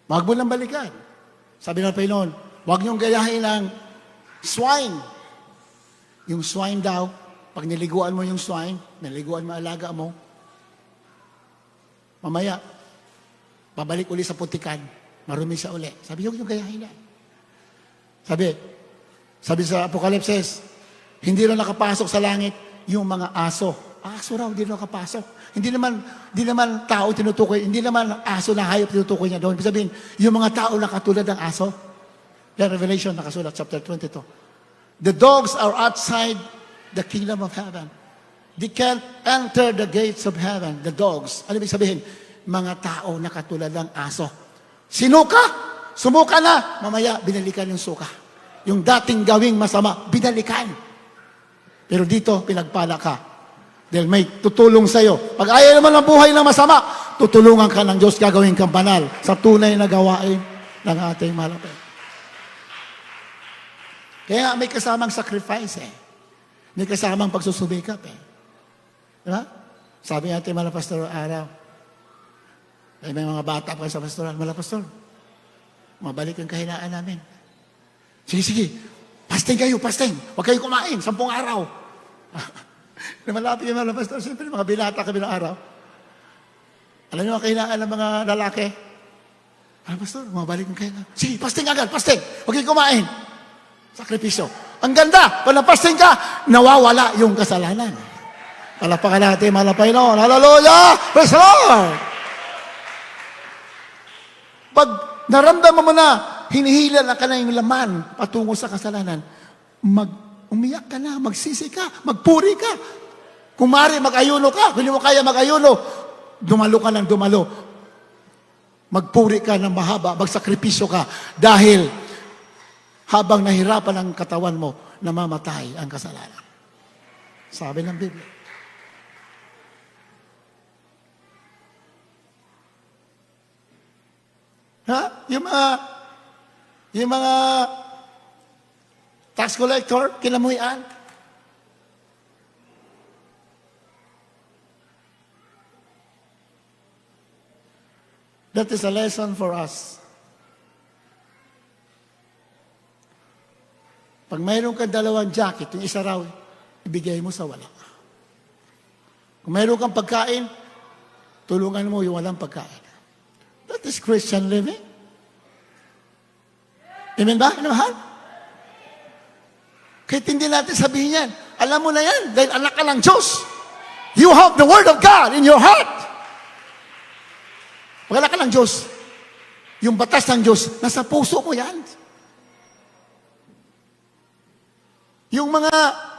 Huwag mo nang balikan. Sabi ng Panginoon, huwag niyong gayahin ng swine. Yung swine daw, pag niliguan mo yung swine, niliguan mo alaga mo, mamaya, babalik uli sa putikan, marumi siya uli. Sabi, huwag niyong gayahin na. Sabi sa Apokalipsis, hindi rin nakapasok sa langit yung mga aso. Aso raw, hindi rin nakapasok. Hindi naman tao tinutukoy, hindi naman aso na hayop tinutukoy niya doon. Ibig sabihin, yung mga tao na katulad ng aso. Yan, Revelation, nakasulat, chapter 22. The dogs are outside the kingdom of heaven. They can't enter the gates of heaven. The dogs. Ano ibig sabihin? Mga tao na katulad ng aso. Sinuka, sumuka na, mamaya binalikan yung suka. Yung dating gawing masama, binalikan. Pero dito, pinagpala ka. Dahil may tutulong sa'yo. Pag ayaw naman ng buhay ng masama, tutulungan ka ng Diyos, gagawin kang banal sa tunay na gawain ng ating malapit. Kaya may kasamang sacrifice eh. May kasamang pagsusubikap eh. Diba? Sabi natin malapastor araw, may mga bata pa sa pastoral, malapastor, mabalik ang kahinaan namin. Sige, pasting kayo, pasting. Huwag kayong kumain, 10 araw. Malapit yung mga pastor, siyempre mga binata kami ng araw. Alam niyo ang kahinaan ng mga lalaki? Pastor, mabalik ang kahinaan. Sige, pasting agad, pasting. Huwag kayong kumain. Sakripisyo. Ang ganda, pag napasting ka, nawawala yung kasalanan. Palapakan natin, malapay noon. Hallelujah! Praise the Lord! Pag naramdaman mo na, hinihila na ka na yung laman patungo sa kasalanan, umiyak ka na, magsisi ka, magpuri ka. Kung maaari, mag-ayuno ka. Kung hindi mo kaya mag-ayuno, dumalo ka ng dumalo. Magpuri ka ng mahaba, magsakripisyo ka. Dahil habang nahirapan ang katawan mo, namamatay ang kasalanan. Sabi ng Biblia. Ha? Yung mga tax collector, kinamuhian. That is a lesson for us. Pag mayroon kang 2 jacket, yung isa raw, ibigay mo sa wala. Kung mayroon kang pagkain, tulungan mo yung walang pagkain. That is Christian living. Amen ba? Mahal? Kahit hindi natin sabihin yan, alam mo na yan, dahil anak ka ng Diyos. You have the Word of God in your heart. Pag anak ka ng Diyos, yung batas ng Diyos, nasa puso mo yan. Yung mga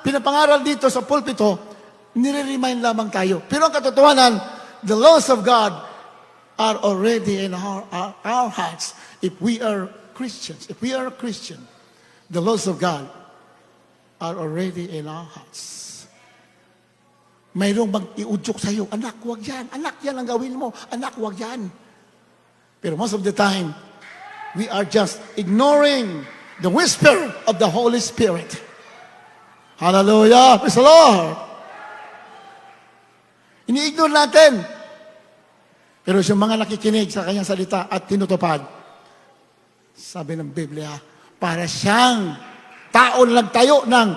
pinapangaral dito sa pulpito, nire-remind lamang tayo. Pero ang katotohanan, the laws of God are already in our hearts. If we are Christians, if we are a Christian, the laws of God are already in our hearts. Mayroong mag-iudyok sa'yo, anak, huwag yan. Anak, yan ang gawin mo. Anak, huwag yan. Pero most of the time, we are just ignoring the whisper of the Holy Spirit. Hallelujah! Praise the Lord! Ini-ignore natin. Pero yung mga nakikinig sa kanyang salita at tinutupad, sabi ng Biblia, para siyang tao na nagtayo ng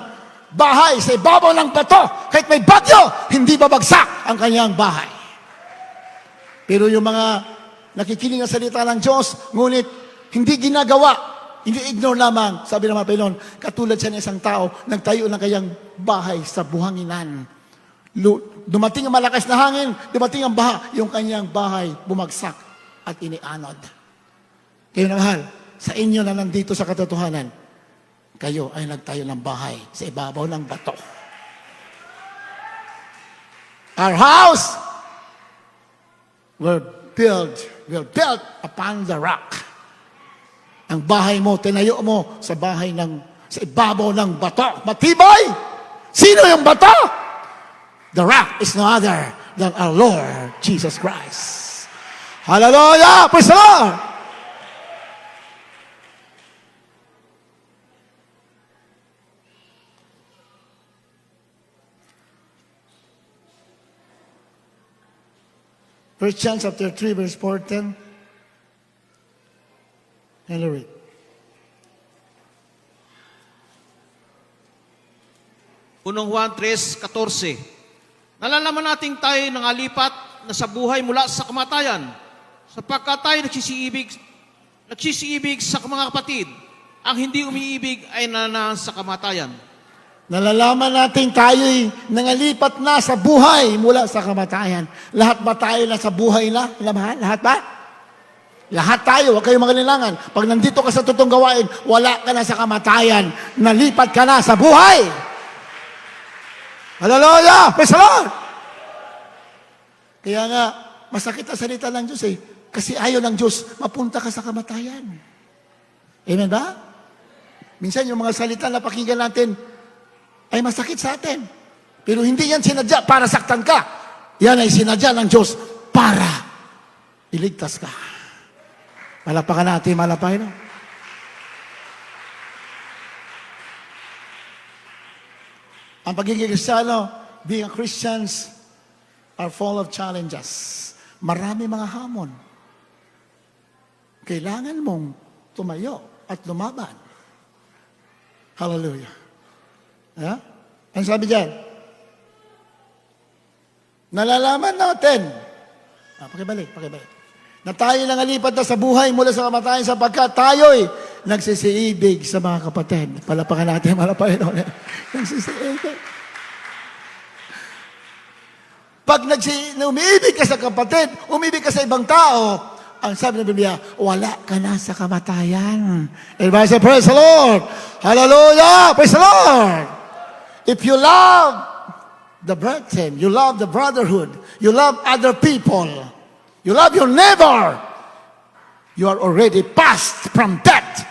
bahay sa ibabaw ng bato. Kahit may bagyo, hindi babagsak ang kanyang bahay. Pero yung mga nakikinig ng salita ng Diyos, ngunit hindi ginagawa, hindi ignore lamang, sabi ng mga Panginoon, katulad siya ng isang tao, nagtayo ng kanyang bahay sa buhanginan. Dumating ang malakas na hangin, dumating ang baha, yung kanyang bahay bumagsak at inianod. Kayo na mahal, sa inyo na nandito sa katotohanan, kayo ay nagtayo ng bahay sa ibabaw ng bato. Our house will built upon the rock. Ang bahay mo, tinayo mo sa sa ibabaw ng bato. Matibay! Sino yung bato? The rock is no other than our Lord Jesus Christ. Hallelujah! Praise the Lord! First John chapter 3, verse 14. Hello, read. Unang Juan 3:14. Nalalaman nating tayo nangalipat na sa buhay mula sa kamatayan, sapagkat tayo nagsisiibig sa mga kapatid. Ang hindi umiibig ay nananahan sa kamatayan. Nalalaman natin tayo'y nangalipat na sa buhay mula sa kamatayan. Lahat ba tayo na sa buhay na? Lahat ba? Lahat tayo, huwag kayong magalilangan. Pag nandito ka sa totoong gawain, wala ka na sa kamatayan. Nalipat ka na sa buhay. Hallelujah! Praise the Lord! Kaya nga, masakit ang salita ng Diyos eh. Kasi ayaw ng Diyos, mapunta ka sa kamatayan. Amen ba? Minsan yung mga salita na pakinggan natin, ay masakit sa atin. Pero hindi yan sinadya para saktan ka. Yan ay sinadya ng Diyos para iligtas ka. Malapakan natin, malapakan. Ang pagiging Kristiyano, being a Christians, are full of challenges. Marami mga hamon. Kailangan mong tumayo at lumaban. Hallelujah. Yeah? Ano sabi dyan? Nalalaman natin. Pakibalik. Na tayo nangalipat na sa buhay mula sa kamatayan sapagkat tayo'y nagsisiibig sa mga kapatid. Palapakan natin, malapakan ulit. Nagsisiibig. Pag umiibig ka sa kapatid, umibig ka sa ibang tao, ang sabi ng Biblia, wala ka na sa kamatayan. Everybody say, praise the Lord! Hallelujah! Praise the Lord! If you love the brethren, you love the brotherhood, you love other people, you love your neighbor, you are already passed from death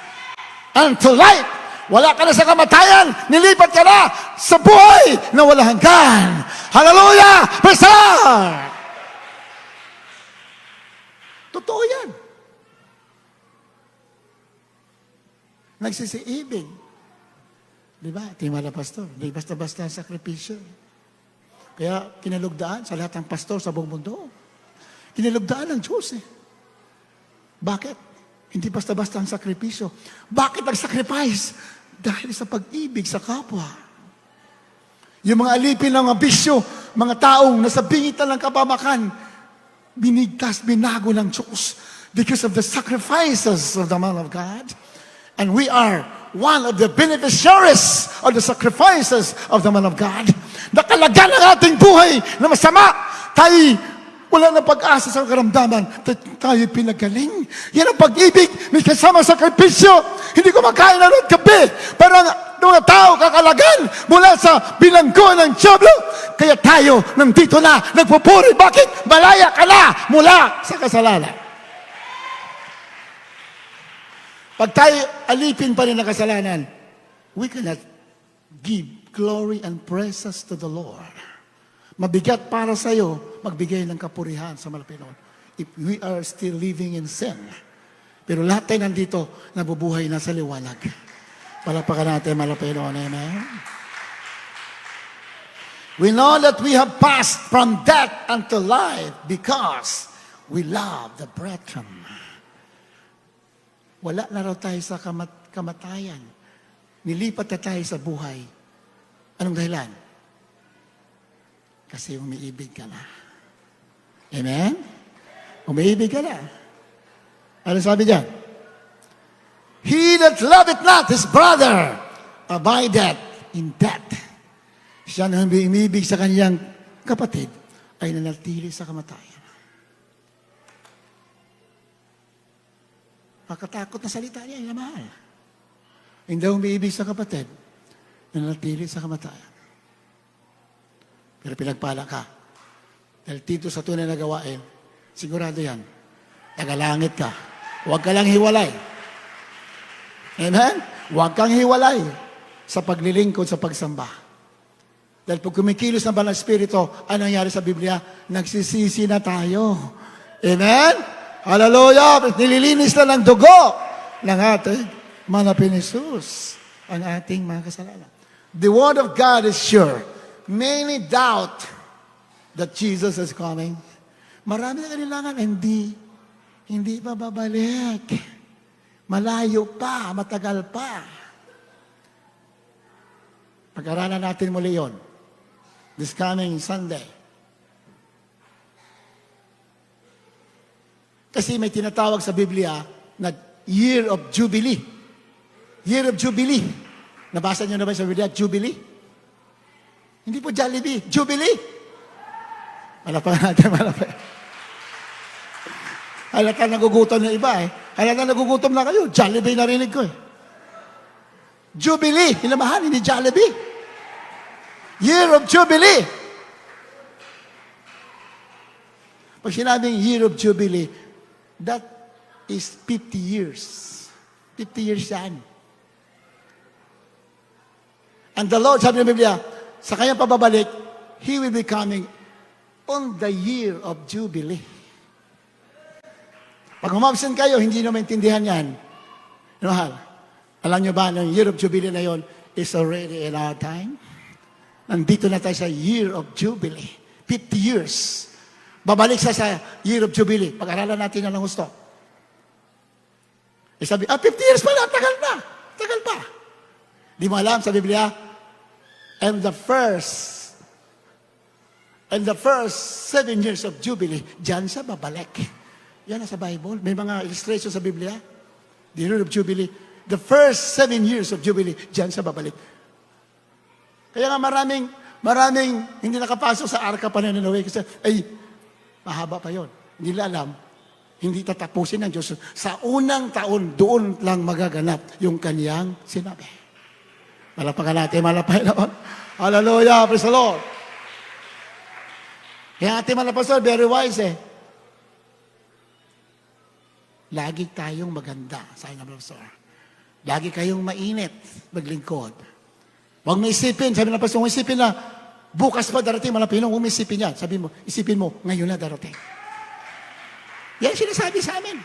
unto life. Wala ka na sa kamatayan, nilipat ka na sa buhay na wala hanggan. Hallelujah! Praise the Lord! Totoo yan. Nagsisiibig. Di ba? Tingala pastor. Di basta-basta ang sakripisyo. Kaya kinalugdaan sa lahat ng pastor sa buong mundo. Kinalugdaan ng Diyos eh. Bakit? Hindi basta-basta ang sakripisyo. Bakit ang sacrifice? Dahil sa pag-ibig sa kapwa. Yung mga alipin ng mga bisyo, mga taong nasa bingitan ng kapamakan, binigtas, binago ng Diyos because of the sacrifices of the man of God. And we are one of the beneficiaries of the sacrifices of the man of God. Nakalaga ng ating buhay na masama, tayo wala na pag-asa sa karamdaman, tayo pinagaling. Yan ang pag-ibig, may kasama sa sakripisyo. Hindi ko makain na rin gabi. Parang mga tao kakalagan mula sa bilanggo ng Diablo. Kaya tayo nandito na, nagpupuri. Bakit? Malaya ka na mula sa kasalanan. Pag tayo alipin pa rin ng kasalanan, we cannot give glory and praises to the Lord. Mabigat para sa iyo, magbigay ng kapurihan sa Panginoon. If we are still living in sin. Pero lahat tayo nandito, nabubuhay na sa liwanag. Palapakan natin, Panginoon. Amen. We know that we have passed from death unto life because we love the brethren. Wala na raw tayo sa kamatayan. Nilipat na tayo sa buhay. Anong dahilan? Kasi umiibig ka na. Amen? Umiibig ka na. Ano sabi diyan? He that loveth not his brother abideth in death. Siya na umiibig sa kanyang kapatid ay nanatili sa kamatayan. Makatakot na salita niya, yung mahal. Hindi umiibig sa kapatid, nanatili sa kamatayan. Pero pinagpala ka. Dahil dito sa tunay na gawain, sigurado yan, tagalangit ka. Huwag ka lang hiwalay. Amen? Huwag kang hiwalay sa paglilingkod, sa pagsamba. Dahil pag kumikilos ng Banal Espiritu, ano nangyari sa Biblia? Nagsisisi na tayo. Amen? Hallelujah! Nililinis na ng dugo ng ating manapin Jesus ang ating mga kasalanan. The Word of God is sure. Many doubt that Jesus is coming. Marami na kanilangan, hindi pa babalik. Malayo pa, matagal pa. Pag-aralan natin muli yun. This coming Sunday. Kasi may tinatawag sa Biblia na Year of Jubilee. Year of Jubilee. Nabasa niyo na ba sa Biblia? Jubilee? Hindi po Jollibee. Jubilee. Malapagan natin, malapagan. Halata nagugutom na iba eh. Halata nagugutom na kayo. Jollibee narinig ko eh. Jubilee. Hinamahan, hindi Jollibee. Year of Jubilee. Pag sinabing Year of Jubilee, that is 50 years. 50 years yan. And the Lord, sabi ng Biblia, sa kanyang pababalik, He will be coming on the year of Jubilee. Pag umabsent kayo, hindi nyo maintindihan yan. Mahal, alam nyo ba, ng year of Jubilee na yon is already in our time? Nandito na tayo sa year of Jubilee. 50 years. Babalik sa year of Jubilee. Pag-aralan natin yan ng gusto. Eh sabi, 50 years pala, tagal pa. Tagal pa. Di mo alam sa Biblia? And the first 7 years of Jubilee, dyan sa babalik. Yan sa Bible. May mga illustration sa Biblia. The year of Jubilee. The first 7 years of Jubilee, dyan sa babalik. Kaya nga maraming hindi nakapasok sa arka pa na Noe kasi, mahaba pa yon. Hindi nila alam, hindi tatapusin ng Diyos. Sa unang taon, doon lang magaganap yung kaniyang sinabi. Malapakan natin, malapakan naman. Hallelujah, praise the Lord. Kaya ating mga pastor, very wise eh. Lagi tayong maganda, sabi ng pastor. Lagi kayong mainit, maglingkod. Huwag may isipin, sabi ng pastor, huwag isipin na, bukas pa darating, malapino, huwag may isipin yan. Sabi mo, isipin mo, ngayon na darating. Yan sinasabi sa amin.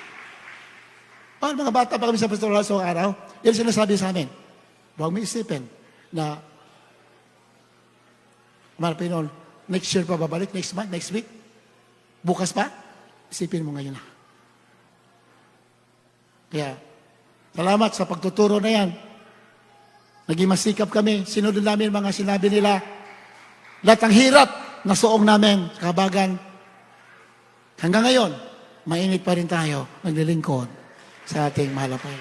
Mga bata pa kami sa pastoral sa araw, yan sinasabi sa amin. Huwag may isipin na, malapino, next year pa babalik, next month, next week, bukas pa, isipin mo ngayon na. Kaya, salamat sa pagtuturo na yan. Naging masikap kami, sinunod namin mga sinabi nila. Lahat ng hirap na suong namin, kabagan. Hanggang ngayon, mainit pa rin tayo, naglilingkod sa ating mahalapay.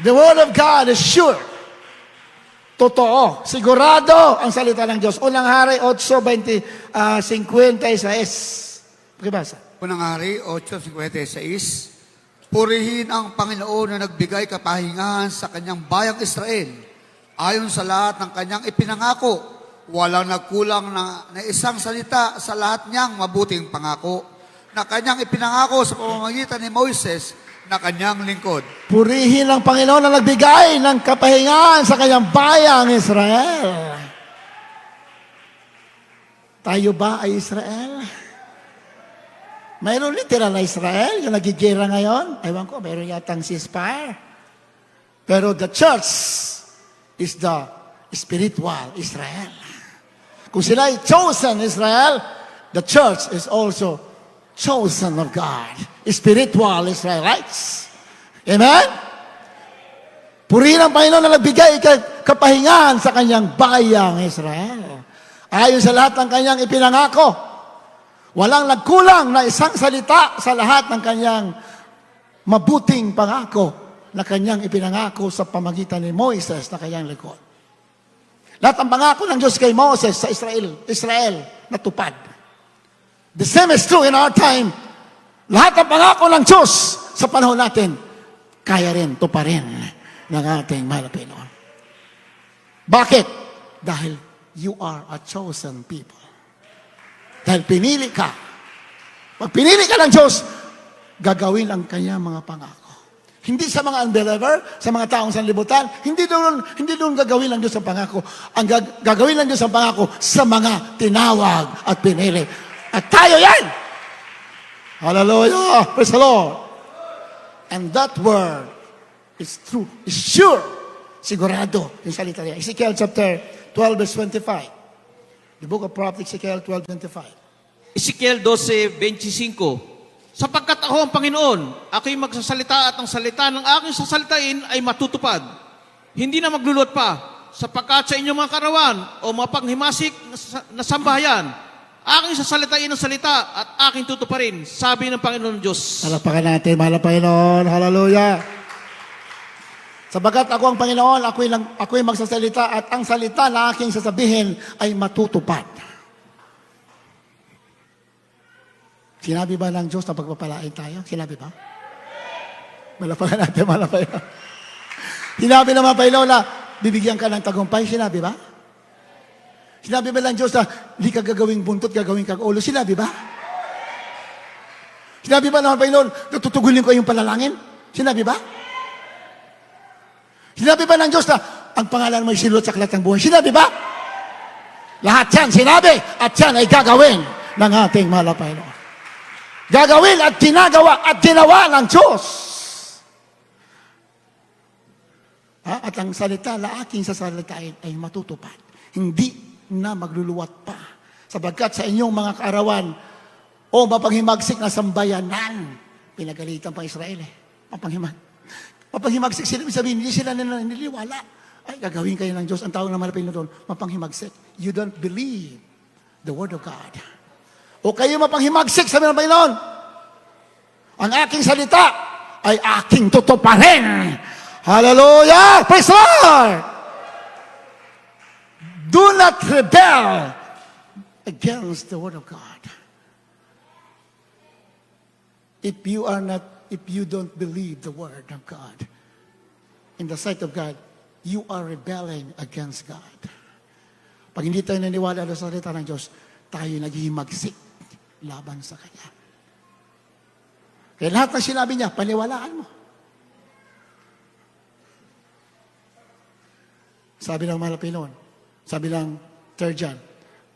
The Word of God is sure. Totoo. Sigurado ang salita ng Diyos. Unang Hari 8:56. Pakibasa. Unang Hari 8:56. Purihin ang Panginoon na nagbigay kapahingahan sa kanyang bayang Israel. Ayon sa lahat ng kanyang ipinangako, walang nagkulang na isang salita sa lahat niyang mabuting pangako na kanyang ipinangako sa pamamagitan ni Moises na kanyang lingkod. Purihin ang Panginoon na nagbigay ng kapahingahan sa kanyang bayang Israel. Tayo ba ay Israel? Mayroon literal na Israel, yung nagigera ngayon. Ewan ko, mayroon yatang ceasefire. Pero the church is the spiritual Israel. Kung sila ay chosen Israel, the church is also chosen of God. Spiritual Israelites. Amen? Purihin ang Panginoon na nagbigay kapahingahan sa kanyang bayang Israel. Ayon sa lahat ng kanyang ipinangako, walang nagkulang na isang salita sa lahat ng kanyang mabuting pangako na kanyang ipinangako sa pamagitan ni Moises na kanyang likod. Lahat ng pangako ng Diyos kay Moses sa Israel natupad. The same is true in our time. Lahat ng pangako ng Diyos sa panahon natin, kaya rin, tuparin ng ating mahal na Panginoon. Bakit? Dahil you are a chosen people. Dahil pinili ka. Pag pinili ka ng Diyos, gagawin ang kanyang mga pangako. Hindi sa mga unbeliever, sa mga taong sanlibutan, hindi doon gagawin ng Diyos ang pangako. Ang gagawin ng Diyos ang pangako sa mga tinawag at pinili. At tayo yan! Hallelujah! Praise the Lord! And that word is true, is sure. Sigurado yung salita niya. Ezekiel chapter 12 verse 25. The book of prophet Ezekiel 12:25. Ezekiel 12:25. Sapagkat ako ang Panginoon, ako'y magsasalita at ang salita ng aking sasalitain ay matutupad. Hindi na magluluwat pa, sapagkat sa inyong mga karawan o mga panghimasik na sambahayan, aking sasalitain ang salita at aking tutuparin, sabi ng Panginoon Diyos. Palakpakan natin, mahal na Panginoon. Hallelujah. Sabagat ako ang Panginoon, ako'y magsasalita at ang salita na aking sasabihin ay matutupad. Sinabi ba ng Diyos na pagpapalain tayo? Sinabi ba? Malapakan natin, malapakan. Sinabi naman Panginoon na bibigyan ka ng tagumpay? Sinabi ba? Sinabi ba ng Diyos na hindi ka gagawing buntot, gagawing kang ulo? Sinabi ba? Sinabi ba naman Panginoon, tutugulin ko yung panalangin? Sinabi ba? Sinabi ba ng Diyos na ang pangalan mo ay sinulat sa aklat ng buhay? Sinabi ba? Lahat yan sinabi at yan ay gagawin ng ating mahal na Panginoon. Gagawin at ginagawa at ginawa ng Diyos. At ang salita na aking sasalitain ay matutupad. Hindi na magluluwat pa. Sabagkat sa inyong mga kaarawan o mapanghimagsik na sambayanan, pinagalitan pa Israel mapanghimagsik sila, sabihin, hindi sila naniniwala. Ay, gagawin kayo ng Diyos. Ang tawag naman na Panginoon doon, mapanghimagsik. You don't believe the Word of God. O kayo mapanghimagsik, sabi ng Panginoon, ang aking salita ay aking tutuparin. Hallelujah! Praise the Lord! Do not rebel against the Word of God. If you don't believe the Word of God, in the sight of God, you are rebelling against God. Pag hindi tayo naniwala sa salita ng Diyos, tayo naghihimagsik laban sa Kanya. Kaya lahat ng sinabi niya, paniwalaan mo. Sabi ng mahal na Panginoon, sabi ng 3 John,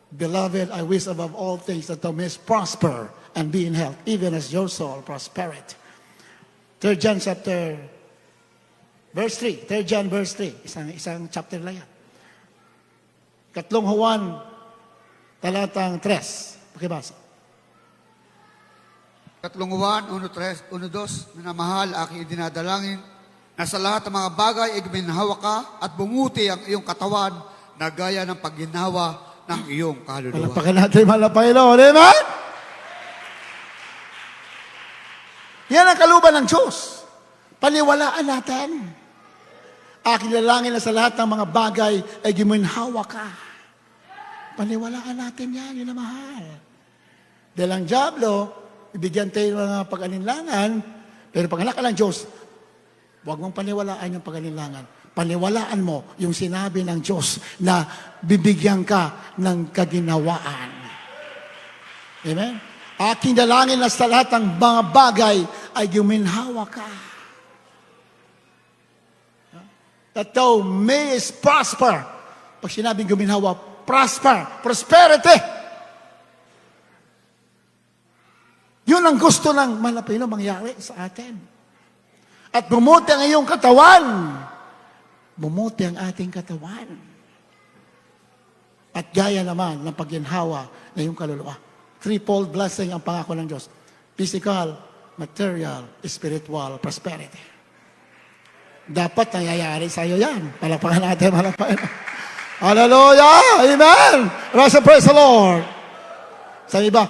Beloved, I wish above all things that thou mayest prosper and be in health, even as your soul prospereth. 3 John chapter verse 3. 3 John verse 3. Isang chapter lang yan. 3 Juan talatang 3. Pakibasa. 3 Juan 1:2, minamahal, aking dinadalangin, na sa lahat ng mga bagay ay guminhawa ka at bumuti ang iyong katawan na gaya ng pagginhawa ng iyong kaluluwa. Palakpakan natin, mahal na Panginoon. Amen? Yan ang kaluban ng Diyos. Paniwalaan natin. Aking lalangin na sa lahat ng mga bagay ay guminhawa ka. Paniwalaan natin yan, yun ang mahal. Dahil ang Diablo, ibigyan tayo ng mga pag-alinlangan, pero pag anak ka ng Diyos, huwag mong paniwalaan yung pag-alinlangan. Paniwalaan mo yung sinabi ng Diyos na bibigyan ka ng kaginawaan. Amen? Aking dalangin na sa lahat ng mga bagay ay guminhawa ka. That thou mayest prosper. Pag sinabing guminhawa, prosper. Prosperity. Yun ang gusto ng malapino mangyari sa atin. At bumuti ang iyong katawan. Bumuti ang ating katawan. At gaya naman ng pagginhawa na iyong kaluluwa. Threefold blessing ang pangako ng Diyos. Physical, material, spiritual, prosperity. Dapat nangyayari sa iyo yan. Palakpakan natin, palakpakan. Hallelujah! Amen! Praise the Lord! Sa iba,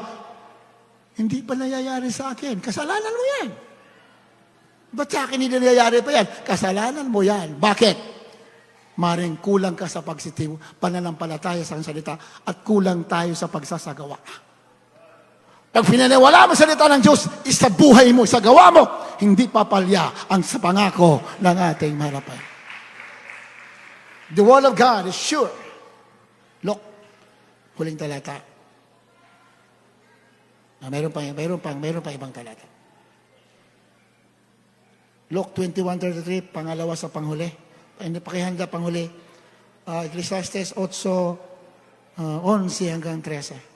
hindi pa nangyayari sa akin. Kasalanan mo yan. Ba't sa akin hindi nangyayari pa yan? Kasalanan mo yan. Bakit? Maring kulang ka sa pagsitiw, pananampalataya sa salita, at kulang tayo sa pagsasagawa. Pag pinaniwala mo sa salita ng Diyos, isa buhay mo, sa gawa mo, hindi papalya ang sa pangako ng ating harapan. The word of God is sure. Look, huling talata. Mayroon pa ibang talata. Luke 21:33, pangalawa sa panghuli. Hindi pakihanda panghuli. Ecclesiastes 8:11 hanggang 13.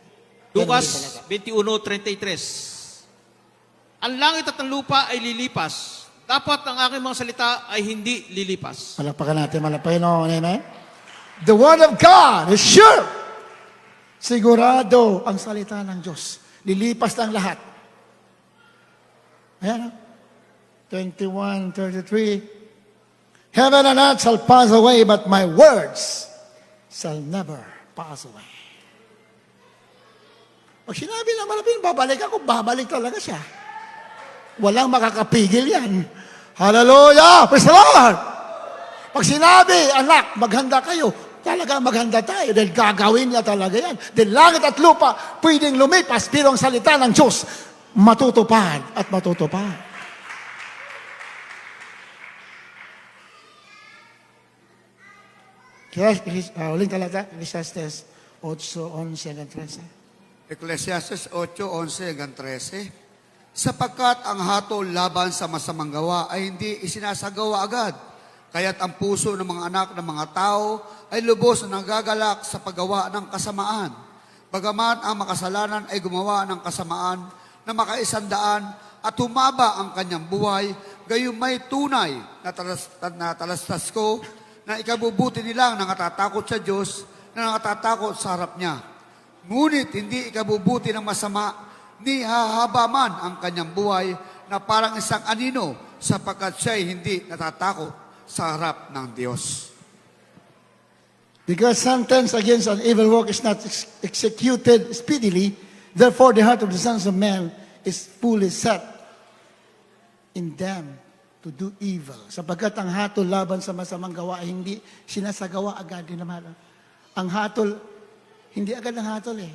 Lucas 21:33. Ang langit at ang lupa ay lilipas. Dapat ang aking mga salita ay hindi lilipas. Malapakan natin, malapakan. Amen? The word of God is sure. Sigurado ang salita ng Diyos. Lilipas ng lahat. Ayan. 21:33. Heaven and earth shall pass away, but my words shall never pass away. Pag sinabi ng malapit, babalik ako, babalik talaga siya. Walang makakapigil yan. Hallelujah! Praise the Lord! Pag sinabi, anak, maghanda kayo, talaga maghanda tayo dahil gagawin niya talaga yan. Dahil langit at lupa, pwedeng lumipas, pero ang salita ng Diyos, matutupad at matutupad. Uling talata, Ecclesiastes 8:11 hanggang 13. Ecclesiastes 8:11 hanggang 13. Sapagkat ang hatol laban sa masamang gawa ay hindi isinasagawa agad. Kaya't ang puso ng mga anak ng mga tao ay lubos na nagagalak sa paggawa ng kasamaan. Bagaman ang makasalanan ay gumawa ng kasamaan na makaisandaan at humaba ang kanyang buhay, gayon may tunay na talastas ko na ikabubuti nilang nakatatakot sa Diyos, na nakatatakot sa harap niya. Ngunit hindi ikabubuti ng masama, ni hahaba man ang kanyang buhay na parang isang anino sapagkat siya'y hindi natatakot sa harap ng Diyos. Because sentence against an evil work is not executed speedily, therefore the heart of the sons of men is fully set in them to do evil. Sapagkat ang hatol laban sa masamang gawa ay hindi sinasagawa agad din naman. Ang hatol, hindi agad ang hatol eh.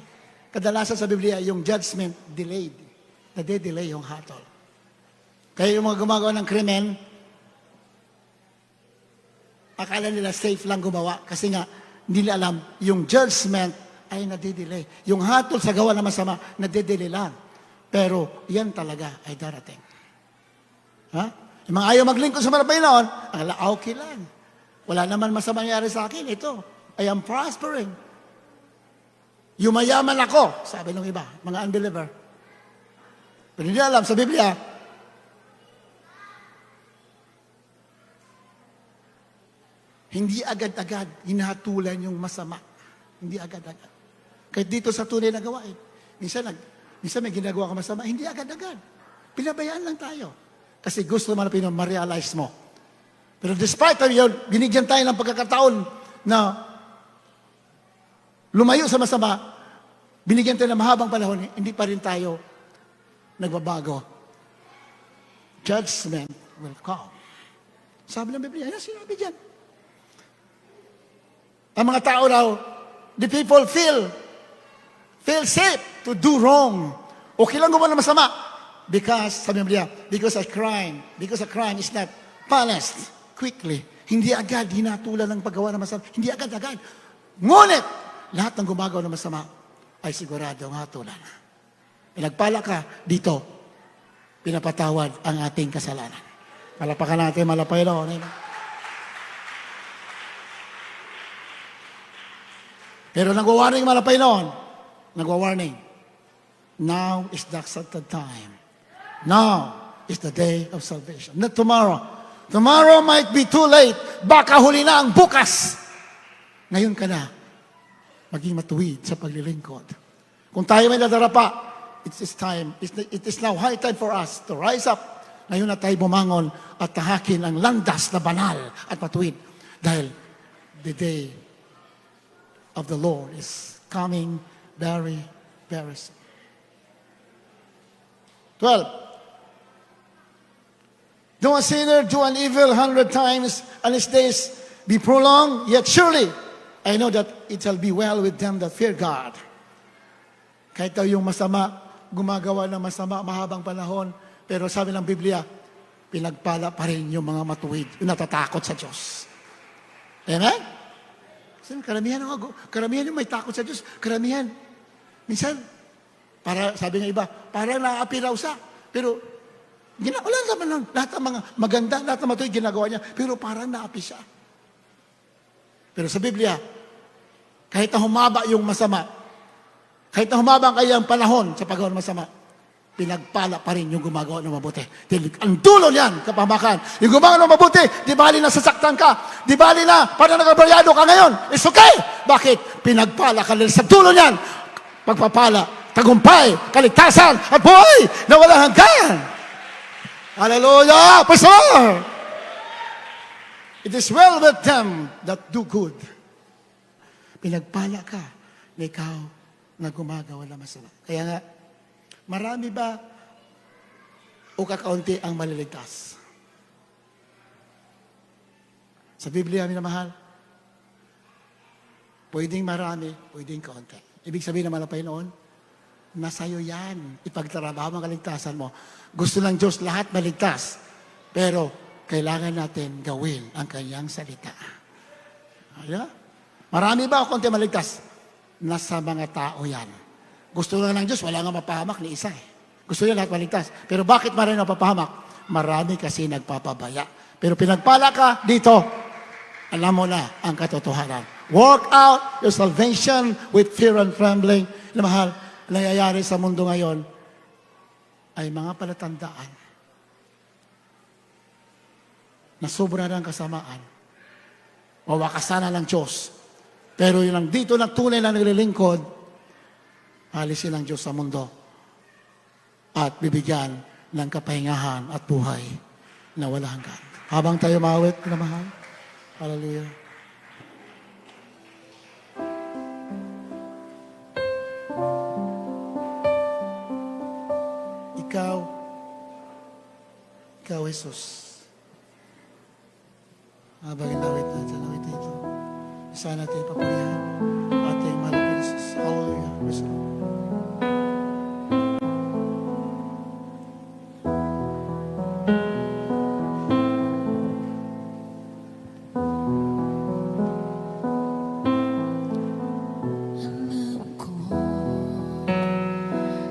Kadalasan sa Biblia, yung judgment delayed. Nade-delay yung hatol. Kaya yung mga gumagawa ng krimen, akala nila safe lang gumawa kasi nga hindi nila alam yung judgment ay nade-delay. Yung hatol sa gawa na masama, nade-delay lang. Pero yan talaga ay darating. Ha? Yung mga ayaw maglingkod sa marapay noon, okay lang. Wala naman masama nangyari sa akin. Ito, I am prospering. Yumayaman ako, sabi ng iba, mga unbeliever. Pero hindi alam sa Biblia, hindi agad-agad hinahatulan yung masama. Hindi agad-agad. Kahit dito sa tunay na gawain. Minsan may ginagawa ka masama, hindi agad-agad. Pinabayaan lang tayo. Kasi gusto naman na ma-realize mo. Pero despite of yun, binigyan tayo ng pagkakataon na lumayo sa masama, binigyan tayo ng mahabang panahon, hindi pa rin tayo nagbabago. Judgment will come. Sabi ng Biblia, yan sinabi dyan. Ang mga tao raw, the people feel safe to do wrong. Okay lang gumawa ng masama. Because, sabi ng Biblia, because a crime is not punished quickly. Hindi agad hinatulan ng paggawa ng masama. Hindi agad-agad. Ngunit, lahat ng gumagawa ng masama ay sigurado ang hatulan. Nagpala ka, dito, pinapatawad ang ating kasalanan. Malapakan natin, malapay lang. Pero nagwa-warning malapay noon. Nagwa-warning. Now is the accepted time. Now is the day of salvation. Not tomorrow. Tomorrow might be too late. Baka huli na ang bukas. Ngayon ka na. maging matuwid sa paglilingkod. Kung tayo may nadarapa, it is now high time for us to rise up. Ngayon na tayo bumangon at tahakin ang landas na banal at matuwid. Dahil the day of the Lord is coming very, very soon. 12. Though a sinner do an evil 100 times, and his days be prolonged, yet surely I know that it shall be well with them that fear God. Kahit daw yung masama, gumagawa ng masama mahabang panahon, pero sabi ng Biblia, pinagpala pa rin yung mga matuwid, yung natatakot sa Diyos. Amen? Karamihan yung may takot sa Diyos. Karamihan. Minsan, sabi ng iba, parang naaapi raw siya. Pero, wala naman lang. Lahat ng mga maganda, lahat ng matuwid ginagawa niya, pero parang naapi siya. Pero sa Biblia, kahit na humaba yung masama, kahit na humaba ang kanyang panahon sa paggawa ng masama, pinagpala pa rin yung gumagawa ng mabuti. Dahil ang dulo niyan, kapamakan, yung gumagawa ng mabuti, di bali na sasaktan ka, di bali na parang nagabaryado ka ngayon, it's okay. Bakit? Pinagpala ka rin sa dulo niyan. Pagpapala, tagumpay, kaligtasan, at buhay na walang hanggan. Hallelujah! Pastor! It is well with them that do good. Pinagpala ka na ikaw na gumagawa ng masama. Kaya nga, marami ba o kakaunti ang maliligtas? Sa Biblia, minamahal, pwedeng marami, pwedeng kaunti. Ibig sabihin naman ng Panginoon, nasa'yo yan. Ipagtrabaho ang kaligtasan mo. Gusto ng Diyos lahat maligtas. Pero, kailangan natin gawin ang kanyang salita. Ayan. Marami ba o konti maligtas? Nasa mga tao yan. Gusto lang ng Diyos, wala nga mapahamak ni isa. Gusto niya lahat maligtas. Pero bakit marami napapahamak? Marami kasi nagpapabaya. Pero pinagpala ka dito, alam mo na ang katotohanan. Work out your salvation with fear and trembling. Na mahal, nangyayari sa mundo ngayon ay mga palatandaan na sobra ng kasamaan. Wawakasan na ng Diyos. Pero yun lang dito na tunay na naglilingkod, alisin ng Diyos sa mundo at bibigyan ng kapahingahan at buhay na wala hanggan. Habang tayo maawit, pinamahal. Hallelujah. Ikaw, Jesus. Habang inawit natin, awit ito. Isa natin papurihan ating mahal na Jesus. Hallelujah. Praise the Lord. Alam ko,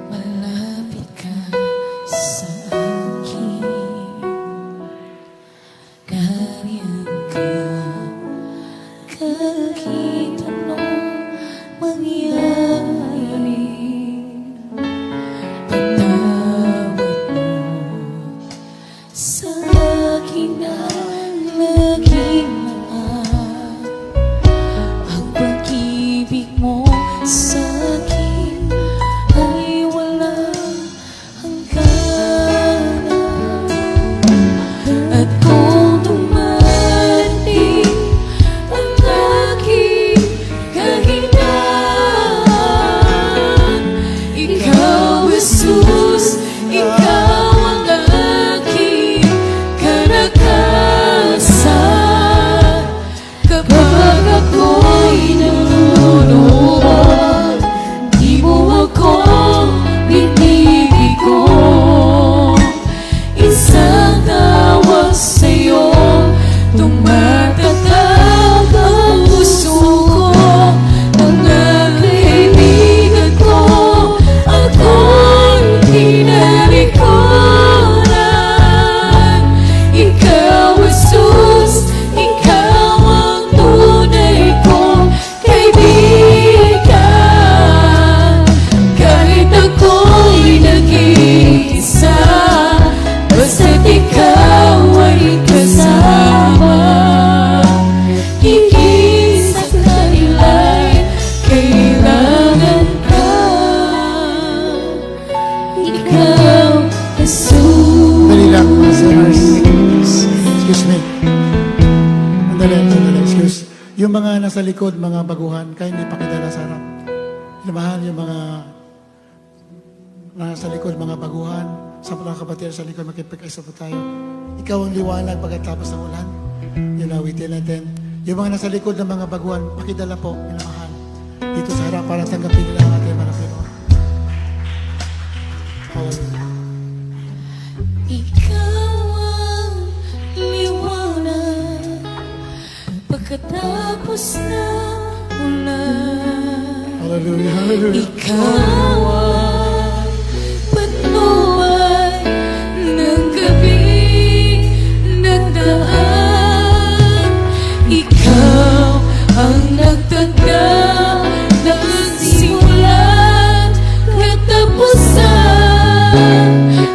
malapit ka sa akin. Ganyan ka, kahit anong mangyari. ikaw Dali lang, mga sinners. Jesus. Excuse me. Sandali, excuse. Yung mga nasa likod, mga baguhan, kaya hindi pakidala sa harap. Mahal yung mga nasa likod, mga baguhan, sa mga kapatid sa likod, makipag-isa po tayo. Ikaw ang liwanag pagkatapos ng ulan. Yun awitin natin. Yung mga nasa likod ng mga baguhan, pakidala po, minamahal. Dito sa harap para tanggapin nila ang ating mga Pinoon. Hallelujah. Ikaw ang liwanag pagkatapos ng ulan. Hallelujah. Hallelujah. Ikaw ang patnubay ng gabing nagdaan. Ikaw ang nagtagda ng simulan katapusan.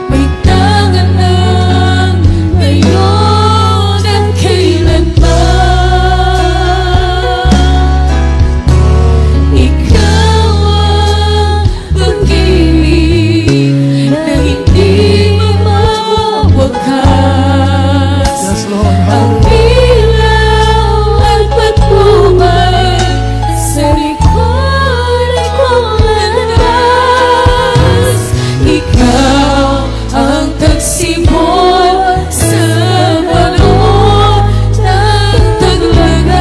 May tangan ng ngayon at kailanman. Ikaw ang pag-ibig na hindi mawawakas. Yes, Lord. Ang ilaw at patnubay sa likod kong landas. Ikaw ang tagsibol sa balon ng taglagan.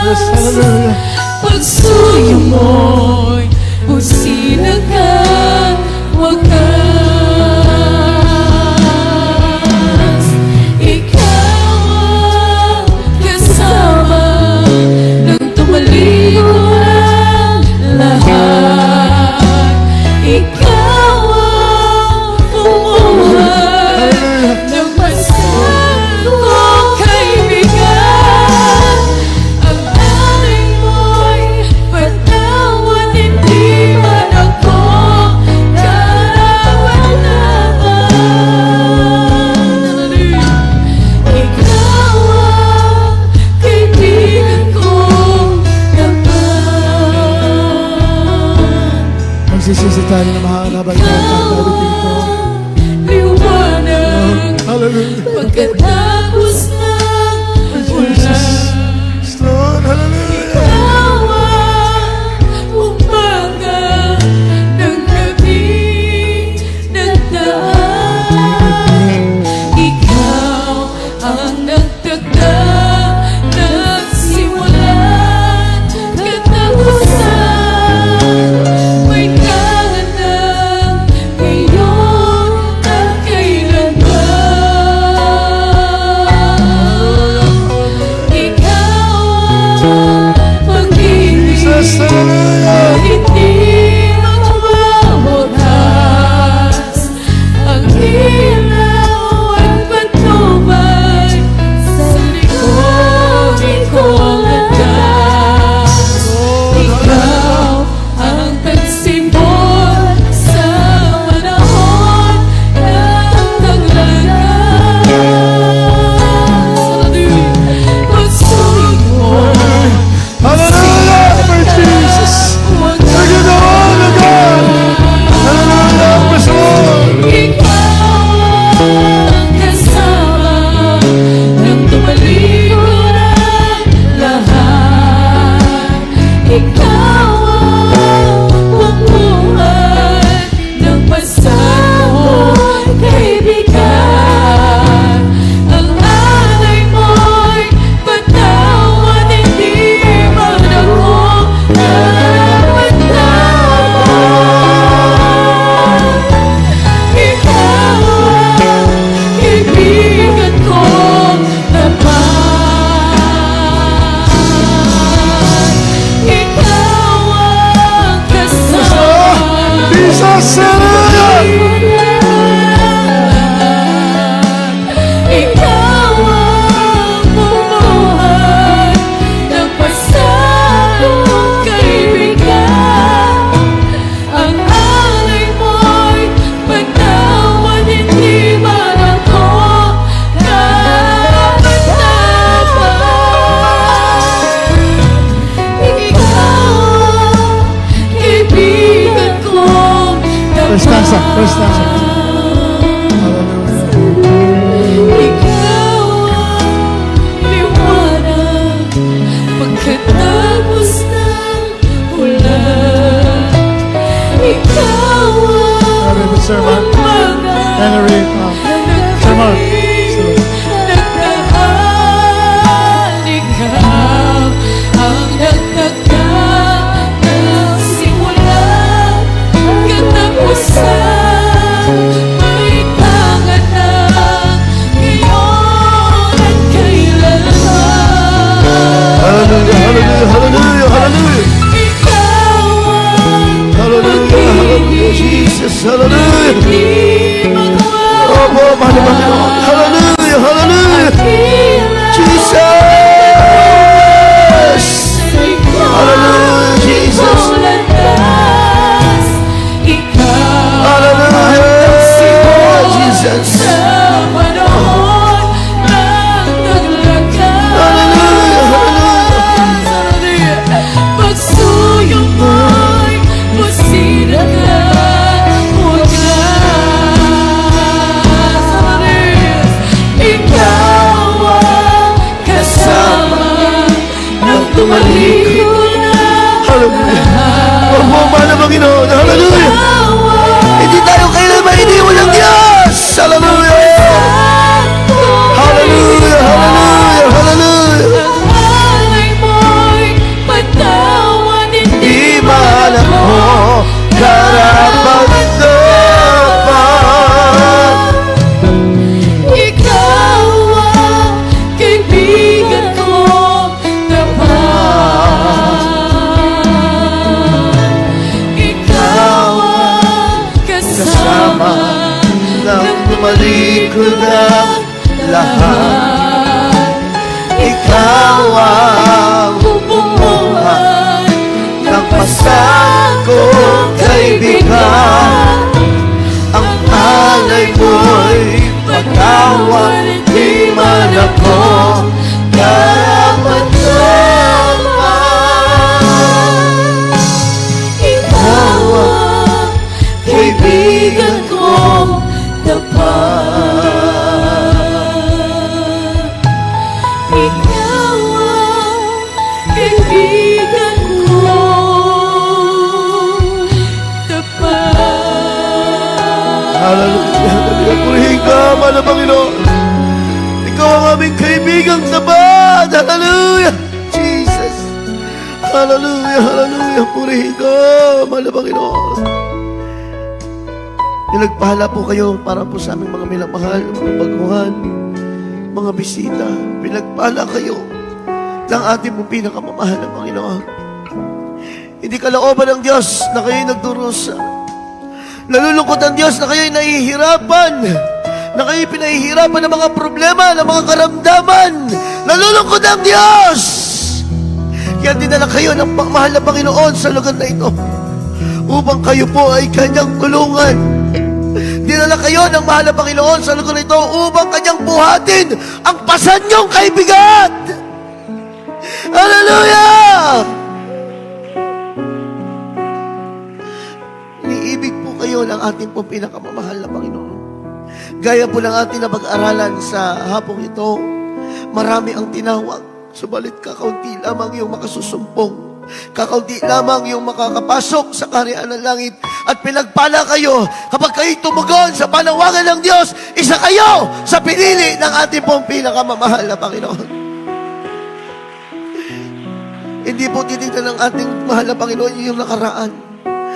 Yes, hallelujah. Pagsuyo mo'y businag at wakas. Ikaw ang kasama ng tumalikod ang lahat. Ikaw ang bumuhay ng masang kong kaibigan. Ang alay mo'y patawad, hindi man ako karapat-dapat. Ikaw ang kaibigan kong tapat. Magsisisi tayo na mahanabay tayo ang tawid dito. Liwanag Hallelujah. pagkatapos ng ulan. Yes, Lord. Hallelujah. Ikaw ang umaga ng gabi nagdaan. Ikaw ang nagtagda ng simulan katapusan. May tangan ng ngayon at kailanman. Ikaw ang pag-ibig Jesus, hallelujah. hindi mawawakas. Ang ilaw at patnubay sa likod kong landas. Ikaw ang tagsibol sa panahon ng taglagan. Pagsulit mo'y Hallelujah, Lord Jesus. Thank you, Lord, oh God. Hallelujah, praise the Lord. Ikaw ang kasama ng tumalikod ang lahat. Ikaw ang pagbuhay ng pasang kaibigan. Ang alay mo'y patawad, hindi man ako karapat-dapat. Ikaw ang kaibigan kong tapat. Ikaw ang kasama Jesus, hallelujah. Ikaw ang bumuhay ng pasang kaibigan. Ang alay mo'y patawad, hindi man ako karapat-dapat. Ikaw ang kaibigan ko First stanza. Hallelujah. Ikaw ang liwanag pagkatapos ng ulan. Ikaw ang Sermon. umaga Henry, sermon. nagdaan. Ikaw ang nagtagda ng simula katapusan. May tangat na ngayon at kailanman. Hallelujah, hallelujah, hallelujah, hallelujah. Ikaw ang Hallelujah, hallelujah, Jesus, hallelujah. di magwawalan. Opo, mahal na Panginoon. Hallelujah, hallelujah. Jesus. Hallelujah, Jesus. Hallelujah, Jesus. Pagsuyong mo'y masira ka, wagas. Ikaw ang kasama nang tumalikod na Hallelujah. Opo, mahal na Panginoon. Hallelujah. Hindi tayo kailan mainiwan ng Diyos. Hallelujah. Hallelujah, hallelujah, hallelujah. Ang alay mo'y patawan, hindi Di mahalap mo karapat-dapat. Ikaw ang kaibigan kong tapat. Ikaw ang kasama Nang tumalikod ang lahat. Ikaw ang bumubuhay ng pasang kong kaibigan. Ang alay mo'y pagtawan, di man ako karapat-dapat. Ikaw ang kaibigan kong tapat. Ikaw ang kaibigan kong tapat. Hallelujah, hallelujah. Purihin ka, mahal na Panginoon. Ikaw ang aming kaibigang tapat. Hallelujah, Jesus. Hallelujah, hallelujah. Purihin ka, mahal na Panginoon. Nagpahala po kayo para po sa aming mga minamahal, mga baguhan, mga bisita. Pinagpala kayo ng ating pong pinakamamahal na Panginoon. Hindi kalooban ng Diyos na kayo'y nagdurusa. Nalulungkot ang Diyos na kayo'y nahihirapan, na kayo'y pinahihirapan ng mga problema, ng mga karamdaman. Nalulungkot ang Diyos! Kaya dinala kayo ng mahal na Panginoon sa lugar na ito upang kayo po ay kanyang tulungan. Dinala kayo ng mahal na Panginoon sa lugar na ito upang kanyang buhatin ang pasan niyong kaibigan. Hallelujah! Iniibig po kayo ng ating pong pinakamamahal na Panginoon. Gaya po ng ating napag-aralan sa hapong ito, marami ang tinawag, subalit kakaunti lamang yung makasusumpong. Kakaunti lamang yung makakapasok sa kaharian ng langit. At pinagpala kayo kapag kayo tumugon sa panawagan ng Diyos, isa kayo sa pinili ng ating pong pinakamamahal na Panginoon. Hindi po titignan ng ating mahal na Panginoon yung nakaraan.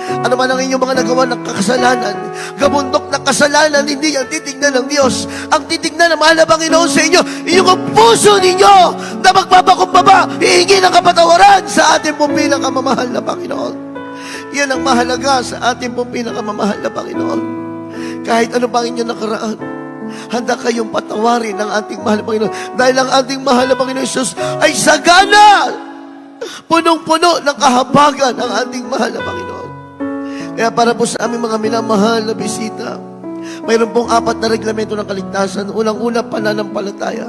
Ano man ang inyong mga nagawa ng kasalanan, gabundok ng kasalanan, hindi yan titignan ng Diyos. Ang titignan ng mahal na Panginoon sa inyo, inyong puso ninyo na magpapakumbaba, hihingi ng kapatawaran sa ating pong pinakamamahal na Panginoon. Yan ang mahalaga sa ating pong pinakamamahal na Panginoon. Kahit ano pang inyong nakaraan, handa kayong patawarin ng ating mahal na Panginoon. Dahil ang ating mahal na Panginoon Jesus ay sagana, punong-puno ng kahabagan ng ating mahal na Panginoon. Kaya para po sa aming mga minamahal na bisita, mayroon pong 4 na reglamento ng kaligtasan. Unang-una, pananampalataya.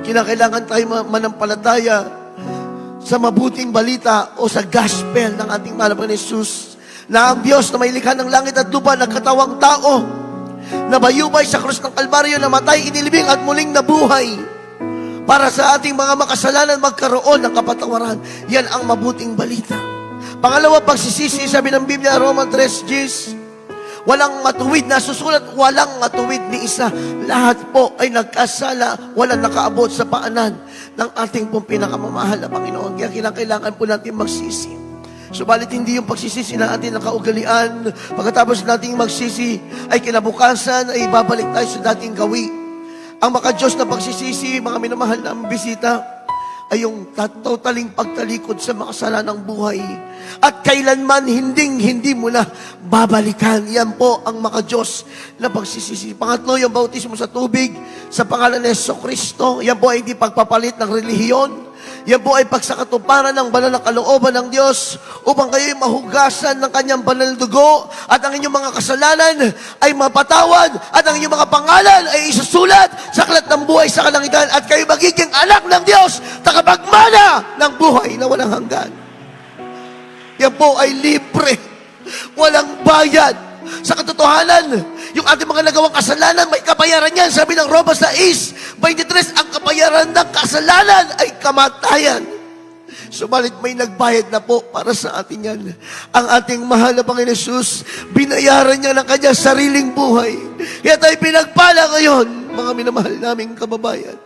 Kinakailangan tayo manampalataya sa mabuting balita o sa gospel ng ating mahal na Panginoon Jesus na ang Diyos na may likha ng langit at lupa, nagkatawang tao, na bayubay sa krus ng Kalbaryo, namatay, inilibing at muling nabuhay para sa ating mga makasalanan magkaroon ng kapatawaran. Yan ang mabuting balita. Pangalawa, pagsisisi, sabi ng Biblia, Roma 3:10, walang matuwid na susulat, walang matuwid ni isa. Lahat po ay nagkasala, walang nakaabot sa paanan ng ating pong pinakamamahal na Panginoon. Kaya kailangan po natin magsisi. Subalit hindi yung pagsisisi na ating nakaugalian. Pagkatapos nating magsisi, ay kinabukasan, ay babalik tayo sa dating gawi. Ang maka-Diyos na pagsisisi, mga minamahal na bisita, ay yung totaling pagtalikod sa makasalanang buhay. At kailanman hindi mo na babalikan. Yan po ang maka-Diyos na pagsisisi. Pangatlo, yung bautismo sa tubig sa pangalan ni Jesucristo. Yan po ay hindi pagpapalit ng relihiyon. Yan po ay pagsakatuparan ng banal na kalooban ng Diyos upang kayo'y mahugasan ng kanyang banal dugo at ang inyong mga kasalanan ay mapatawad at ang inyong mga pangalan ay isusulat sa aklat ng buhay sa kalangitan at kayo magiging anak ng Diyos, tagapagmana ng buhay na walang hanggan. Yan po ay libre, walang bayad. Sa katotohanan, yung ating mga nagawang kasalanan, may kabayaran yan. Sabi ng Roma 6:23, ang kabayaran ng kasalanan ay kamatayan. Subalit may nagbayad na po para sa atin yan. Ang ating mahal na Panginoon Jesus, binayaran niya ng kanyang sariling buhay. Kaya tayo pinagpala ngayon, mga minamahal naming kababayan.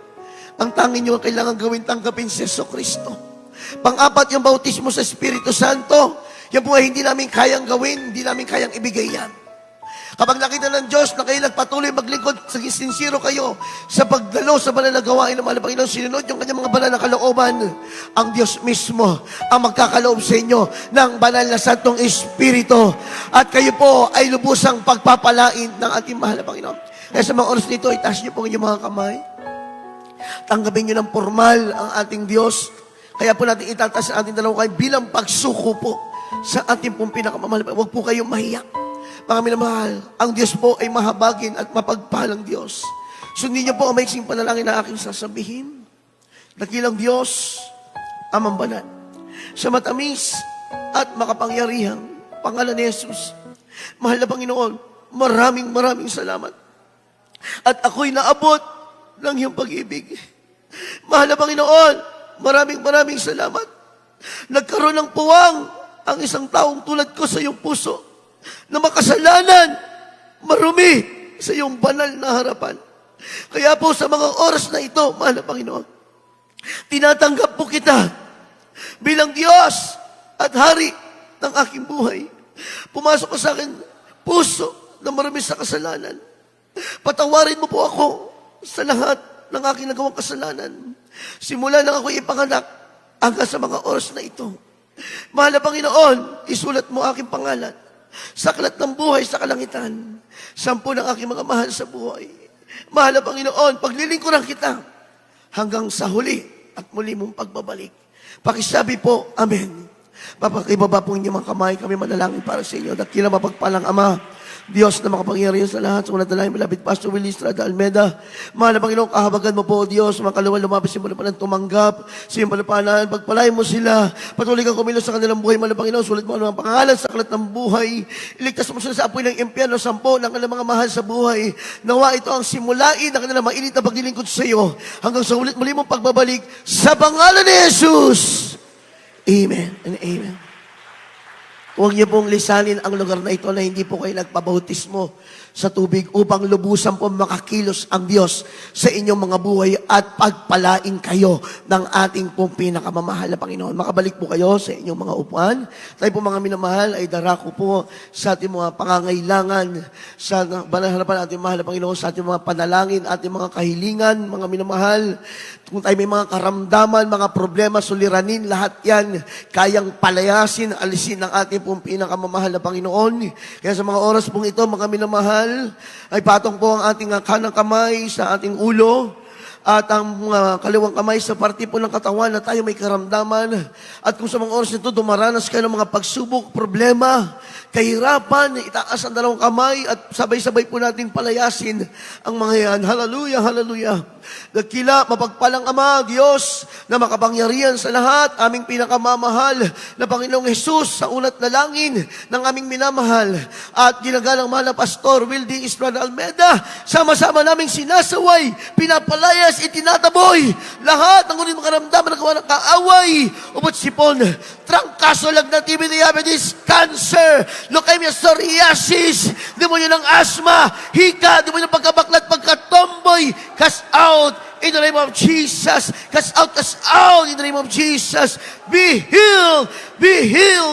Ang tanging nyo kailangan gawin, tanggapin si Jesucristo. Pang-apat, yung bautismo sa Espiritu Santo. Yan po ay hindi namin kayang gawin, hindi namin kayang ibigay yan. Kapag nakita ng Diyos na kayo nagpatuloy maglingkod, sincero kayo sa pagdalo sa banal na gawain ng mahal na Panginoon, sinunod yung kanyang mga banal na kalooban, ang Diyos mismo ang magkakaloob sa inyo ng banal na Santong Espiritu. At kayo po ay lubusang pagpapalain ng ating mahal na Panginoon. Kaya sa mga oras nito, itaas niyo po ang inyong mga kamay. Tanggapin niyo ng formal ang ating Diyos. Kaya po natin itataas sa ating dalawa kayo bilang pagsuko po sa ating pong pinakamamahal. Huwag po kayong mahiya. Mga minamahal, ang Diyos po ay mahabagin at mapagpalang Diyos. Sundin niyo po ang maiksing panalangin na aking sasabihin. Dakilang Diyos, Amang Banal, sa matamis at makapangyarihang pangalan ni Jesus, mahal na Panginoon, maraming salamat. At ako'y naabot ng iyong pag-ibig. Mahal na Panginoon, maraming salamat. Nagkaroon ng puwang ang isang taong tulad ko sa iyong puso na makasalanan, marumi sa iyong banal na harapan. Kaya po sa mga oras na ito, mahal na Panginoon, tinatanggap po kita bilang Diyos at Hari ng aking buhay. Pumasok ka sa akin puso na marumi sa kasalanan. Patawarin mo po ako sa lahat ng aking nagawang kasalanan. Simula nang ako ipanganak hanggang sa mga oras na ito. Mahal na Panginoon, isulat mo aking pangalan sa aklat ng buhay sa kalangitan. 10 ng aking mga mahal sa buhay. Mahal na Panginoon, paglilingkuran kita hanggang sa huli at muli mong pagbabalik. Pakisabi po, Amen. Papakibaba po inyong mga kamay, kami manalangin para sa inyo. Dakila mapagpalang Ama, Diyos na makapangyarihan sa lahat, sa unang dalangin, malapit Pastor Willie Estrada Almeda. Mahal na Panginoon, kahabagan mo po, Diyos, mga kaluwan, lumabas yung malapanan, tumanggap sa iyong palapanan, pagpalain mo sila, patuloy kang kumilos sa kanilang buhay, mahal na Panginoon, sulit mo ang mga pangalan sa aklat ng buhay, iligtas mo sila sa apoy ng impyerno, 10 ng kanilang mga mahal sa buhay, nawa ito ang simulain ng kanilang mainit na paglilingkod sa iyo, hanggang sa ulit muli mong pagbabalik, sa pangalan ni Jesus. Amen and amen. Huwag niyo pong lisanin ang lugar na ito na hindi po kayo nagpabautismo sa tubig upang lubusan po makakilos ang Diyos sa inyong mga buhay at pagpalain kayo ng ating pong pinakamamahal na Panginoon. Makabalik po kayo sa inyong mga upuan. Tayo po mga minamahal ay darako po sa ating mga pangangailangan sa harapan ating mahal na Panginoon, sa ating mga panalangin, ating mga kahilingan, mga minamahal. Kung tayo may mga karamdaman, mga problema, suliranin, lahat yan kayang palayasin, alisin ng ating pong pinakamamahal na Panginoon. Kaya sa mga oras pong ito, mga minamahal, ay patong po ang ating kanang kamay sa ating ulo. at ang kaliwang kamay sa parte po ng katawan na tayo may karamdaman. At kung sa mga oras nito dumaranas kayo ng mga pagsubok, problema, kahirapan, itaas ang dalawang kamay at sabay-sabay po natin palayasin ang mga yan. Hallelujah, hallelujah. Dakila, mapagpalang Ama, Diyos, na makapangyarihan sa lahat, aming pinakamamahal na Panginoong Hesus sa unat na langin ng aming minamahal at ginagalang mahal na Pastor Wildy Israel Almeida, sama-sama naming sinasaway, pinapalayas, itinataboy lahat ng ulit makaramdaman ng kawan ng kaaway, ubot sipon, trangkaso, lagnat, TB, diabetes, cancer, leukemia, psoriasis, demonyo ng asthma, hika, demonyo ng pagkabaklat, pagkatomboy, cast out in the name of Jesus. Cast out in the name of Jesus. Be healed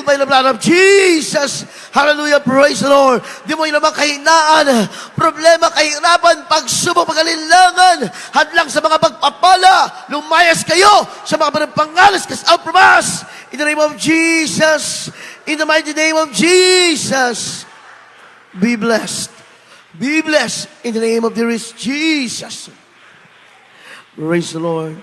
by the blood of Jesus. Hallelujah, praise the Lord. Demonyo naman kahinaan, problema, kahirapan, pagsubok, pag-alinlangan, hadlang sa mga pagpapala, lumayas kayo sa mga pangalas, cast out from us in the name of Jesus. In the mighty name of Jesus. Be blessed. Be blessed in the name of the rich Jesus. Praise the Lord.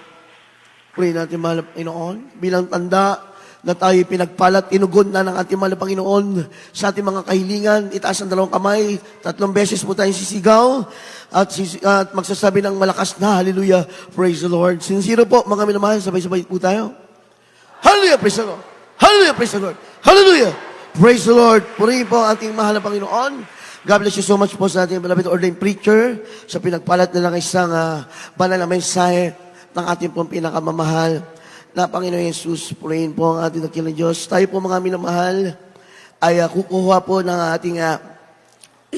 Pray natin, mahal na Panginoon, bilang tanda na tayo pinagpalat, inugod na ng ating mahal na Panginoon sa ating mga kahilingan. Itaas ang dalawang kamay, 3 beses po tayong sisigaw at magsasabi ng malakas na hallelujah, praise the Lord. Sincere po, mga minamahal, sabay-sabay po tayo. Hallelujah, praise the Lord. Hallelujah, praise the Lord. Hallelujah, praise the Lord. Purihin po ang ating mahal na Panginoon. God bless you so much po sa ating beloved ordained preacher sa pinagpalat na lang isang banal na mensahe ng ating pong pinakamamahal na Panginoon Jesus. Purihin po ang ating dakilang Diyos. Tayo po mga minamahal ay kukuha po ng ating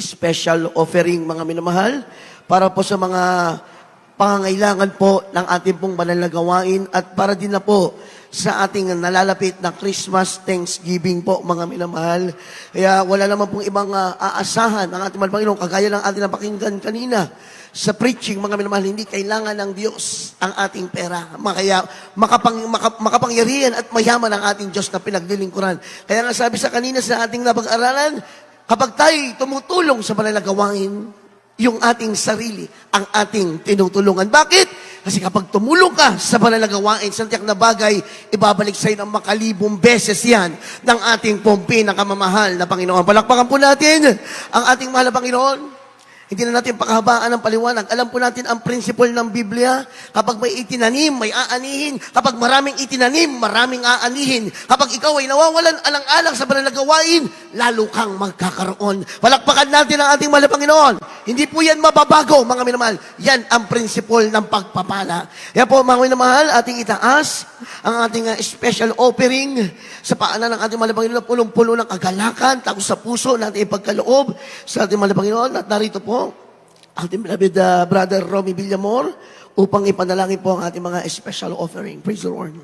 special offering mga minamahal para po sa mga pangangailangan po ng ating pong banal na gawain at para din na po sa ating nalalapit na Christmas Thanksgiving po, mga minamahal. Kaya wala naman pong ibang aasahan ng ating mahal Panginoon, kagaya ng ating napakinggan kanina sa preaching, mga minamahal, hindi kailangan ng Diyos ang ating pera. Kaya makapangyarihan at mayaman ang ating Diyos na pinaglilingkuran. Kaya nga sabi sa kanina sa ating napag-aralan, kapag tayo tumutulong sa banal na gawain, yung ating sarili, ang ating tinutulungan. Bakit? Kasi kapag tumulong ka sa banal na gawain, sa tiyak na bagay, ibabalik sa iyo ng makalibong beses yan ng ating pong pinakamamahal na Panginoon. Palakpakan po natin ang ating mahal na Panginoon. Hindi na natin pakahabaan ng paliwanag. Alam po natin ang principle ng Biblia. Kapag may itinanim, may aanihin. Kapag maraming itinanim, maraming aanihin. Kapag ikaw ay nawawalan alang-alang sa banal na gawain, lalo kang magkakaroon. Palakpakan natin ang ating mahal na Panginoon. Hindi po yan mababago, mga minamahal. Yan ang principle ng pagpapala. Kaya po, mga minamahal, ating itaas ang ating special offering sa paanan ng ating mahal na Panginoon na pulong-pulo ng kagalakan, takot sa puso, natin ipagkaloob sa ating mahal na Panginoon. At narito po, ating beloved Brother Romy Villamor upang ipanalangin po ang ating mga special offering. Praise the Lord.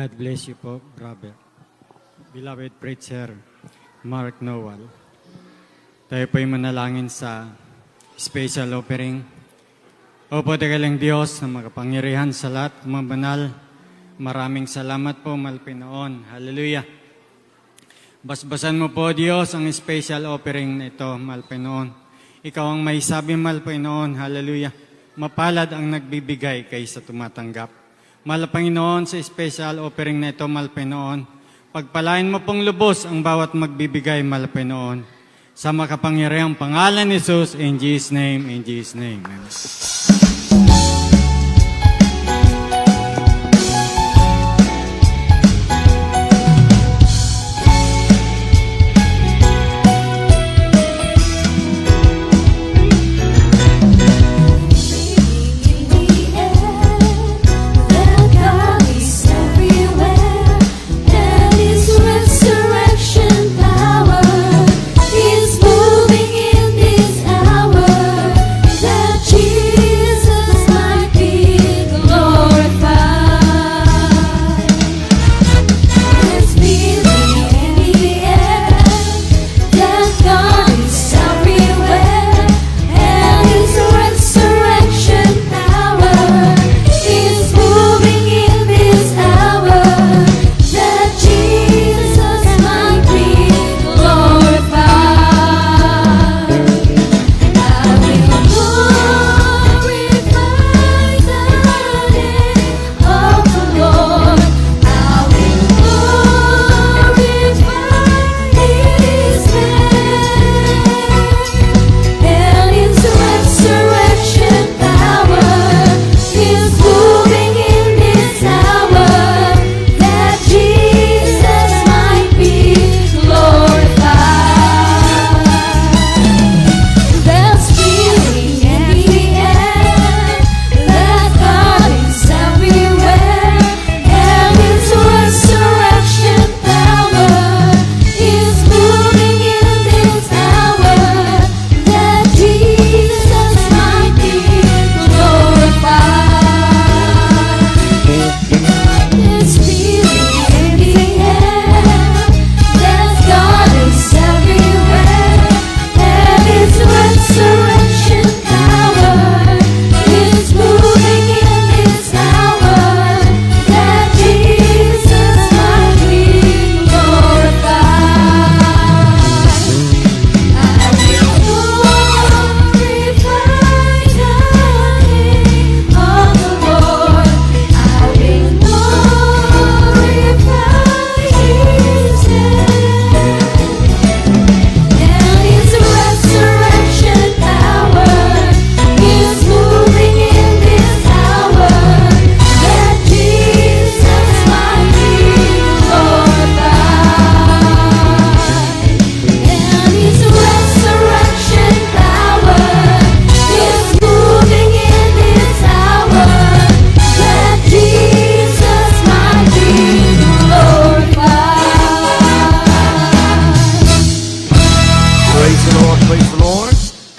God bless you po, brother. Beloved preacher, Mark Noel. Tayo po'y manalangin sa special offering. O po, tagalang Diyos na makapangyarihan sa lahat, mga banal. Maraming salamat po, Malpinoon. Hallelujah. Basbasan mo po, Diyos, ang special offering na ito, Malpinoon. Ikaw ang may sabi, Malpinoon. Hallelujah. Mapalad ang nagbibigay kaysa tumatanggap. Malpinoon, sa special offering na ito, Malpinoon. Pagpalain mo pong lubos ang bawat magbibigay, Malpinoon. Sa makapangyarihang pangalan ni Jesus, in Jesus' name, in Jesus' name. Amen. Moving in this hour, that Jesus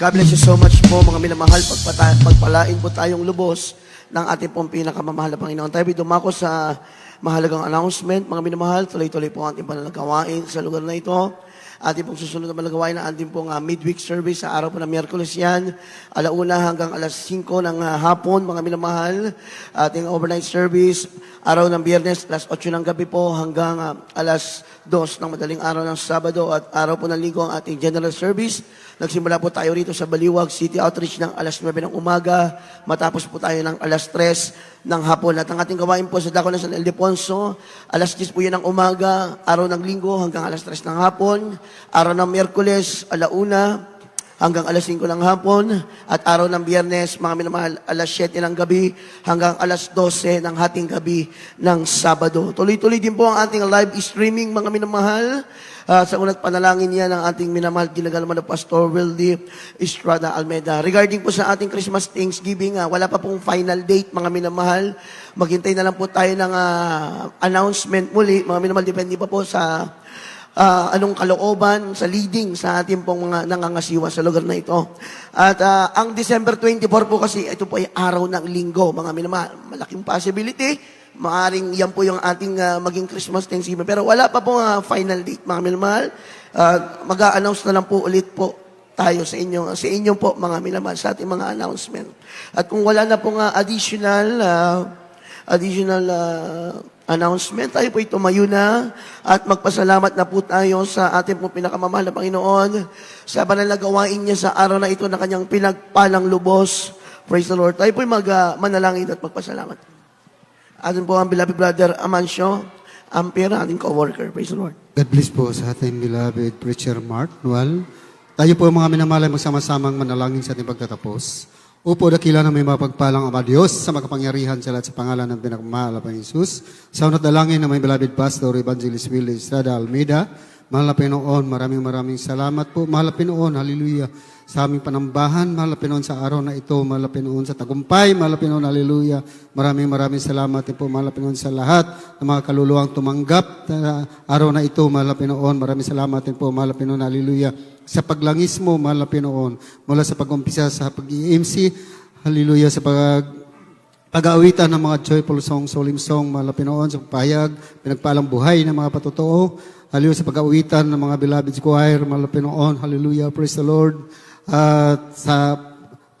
God bless you so much po, mga minamahal. Pagpalain po tayong lubos ng ating pong pinakamamahal na Panginoon. Tayo dumako sa mahalagang announcement. Mga minamahal, tuloy-tuloy po ang ating panalagawain sa lugar na ito. Ating pong susunod na malagawain na ating pong midweek service sa araw po ng Miyerkules yan. 1:00 hanggang 5:00 ng hapon, mga minamahal. Ating overnight service, araw ng Biyernes, 8:00 ng gabi po hanggang 2:00 ng madaling araw ng Sabado at araw po ng Linggo ang ating general service. Nagsimula po tayo rito sa Baliwag City Outreach ng 9:00 ng umaga. Matapos po tayo ng 3:00 ng hapon. At ang ating gawain po sa Dako ng San Ildefonso, 10:00 po yan ng umaga, araw ng Linggo hanggang 3:00 ng hapon, araw ng Miyerkules, 1:00 hanggang 5:00 ng hapon, at araw ng Biyernes, mga minamahal, 7:00 ng gabi hanggang 12:00 ng hating gabi ng Sabado. Tuloy-tuloy din po ang ating live streaming, mga minamahal. Sa unat panalangin niya ng ating minamahal ginagalaman na Pastor Wildy Estrada Almeida. Regarding po sa ating Christmas Thanksgiving, wala pa pong final date, mga minamahal. Maghintay na lang po tayo ng announcement muli. Mga minamahal, depende pa po sa anong kalooban, sa leading sa ating pong mga nangangasiwa sa lugar na ito. At ang December 24 po kasi, ito po ay araw ng Linggo, mga minamahal. Malaking possibility. Maaring yan po yung ating maging Christmas Thanksgiving. Pero wala pa po final date, mga minamahal. Mag-a-announce na lang po ulit po tayo sa inyo po, mga minamahal, sa ating mga announcement. At kung wala na pong additional announcement, tayo po tumayo na at magpasalamat na po tayo sa ating pong pinakamamahal na Panginoon sa banal na gawain niya sa araw na ito na kanyang pinagpalang lubos. Praise the Lord. Tayo po manalangin at magpasalamat. Atin po ang beloved brother Amancio Ampere, ating co-worker. Praise the Lord. God bless po sa ating beloved preacher Mark Noel. Tayo po mga minamahal ay magsama-samang manalangin sa ating pagtatapos. Upo dakila na may mapagpalang Ama Diyos sa makapangyarihan sa lahat sa pangalan ng pinagmahal na Jesus. Sa unat dalangin na may beloved Pastor Evangelist Wildy Estrada Almeida. Mahal na Pinoon, maraming salamat po. Mahal na Pinoon, hallelujah, sa aming panambahan. Mahal na Pinoon sa araw na ito. Mahal na Pinoon sa tagumpay. Mahal na Pinoon, hallelujah. Maraming salamat din po. Mahal na Pinoon sa lahat ng mga kaluluwang tumanggap na araw na ito. Mahal na Pinoon, maraming salamat din po. Mahal na Pinoon, hallelujah. Sa paglangis mo, mahal na Pinoon, mula sa pag-umpisa sa pag-i-MC, hallelujah, sa pag-aawitan ng mga joyful song, solemn song, mahal na Pinoon, sa pagpahayag, pinagpalang buhay ng mga patotoo, hallelujah, sa pag-aawitan ng mga beloved choir, mahal na Pinoon, hallelujah, praise the Lord, at sa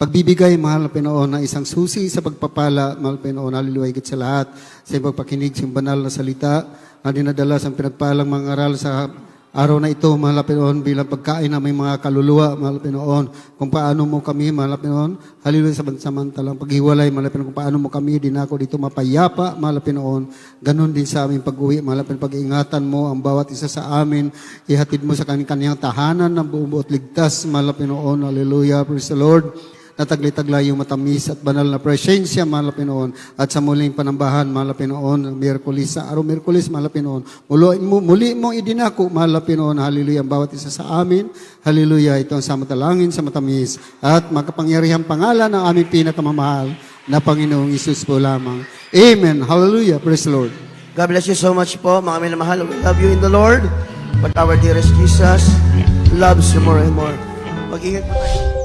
pagbibigay, mahal na Pinoon, ng isang susi sa pagpapala, mahal na Pinoon, hallelujah, higit sa lahat, sa pagpakinig sa banal na salita, na dinadala sa pinagpalang mga aral sa araw na ito, mahal na Pinoon, bilang pagkain na may mga kaluluwa, mahal na Pinoon, kung paano mo kami, mahal na Pinoon, hallelujah, samantalang paghiwalay, mahal na Pinoon, kung paano mo kami, dinako dito mapayapa, mahal na Pinoon, ganun din sa aming pag-uwi, mahal na Pinoon, pag-iingatan mo ang bawat isa sa amin, ihatid mo sa kanyang tahanan ng buong buot ligtas, mahal na Pinoon, hallelujah, praise the Lord, natagli-taglay yung matamis at banal na presensya, mahal na Pinoon, at sa muling panambahan, mahal na Pinoon, Miyerkules, sa araw Miyerkules, mahal na Pinoon, muli mong idinako, mahal na Pinoon, hallelujah, ang bawat isa sa amin, hallelujah, ito ang samatalangin sa matamis, at makapangyarihang pangalan ng aming pinakamamahal na Panginoong Isus po lamang. Amen, hallelujah, praise the Lord. God bless you so much po, mga minamahal. We love you in the Lord, but our dearest Jesus loves you more and more. Mag-ingat po tayo.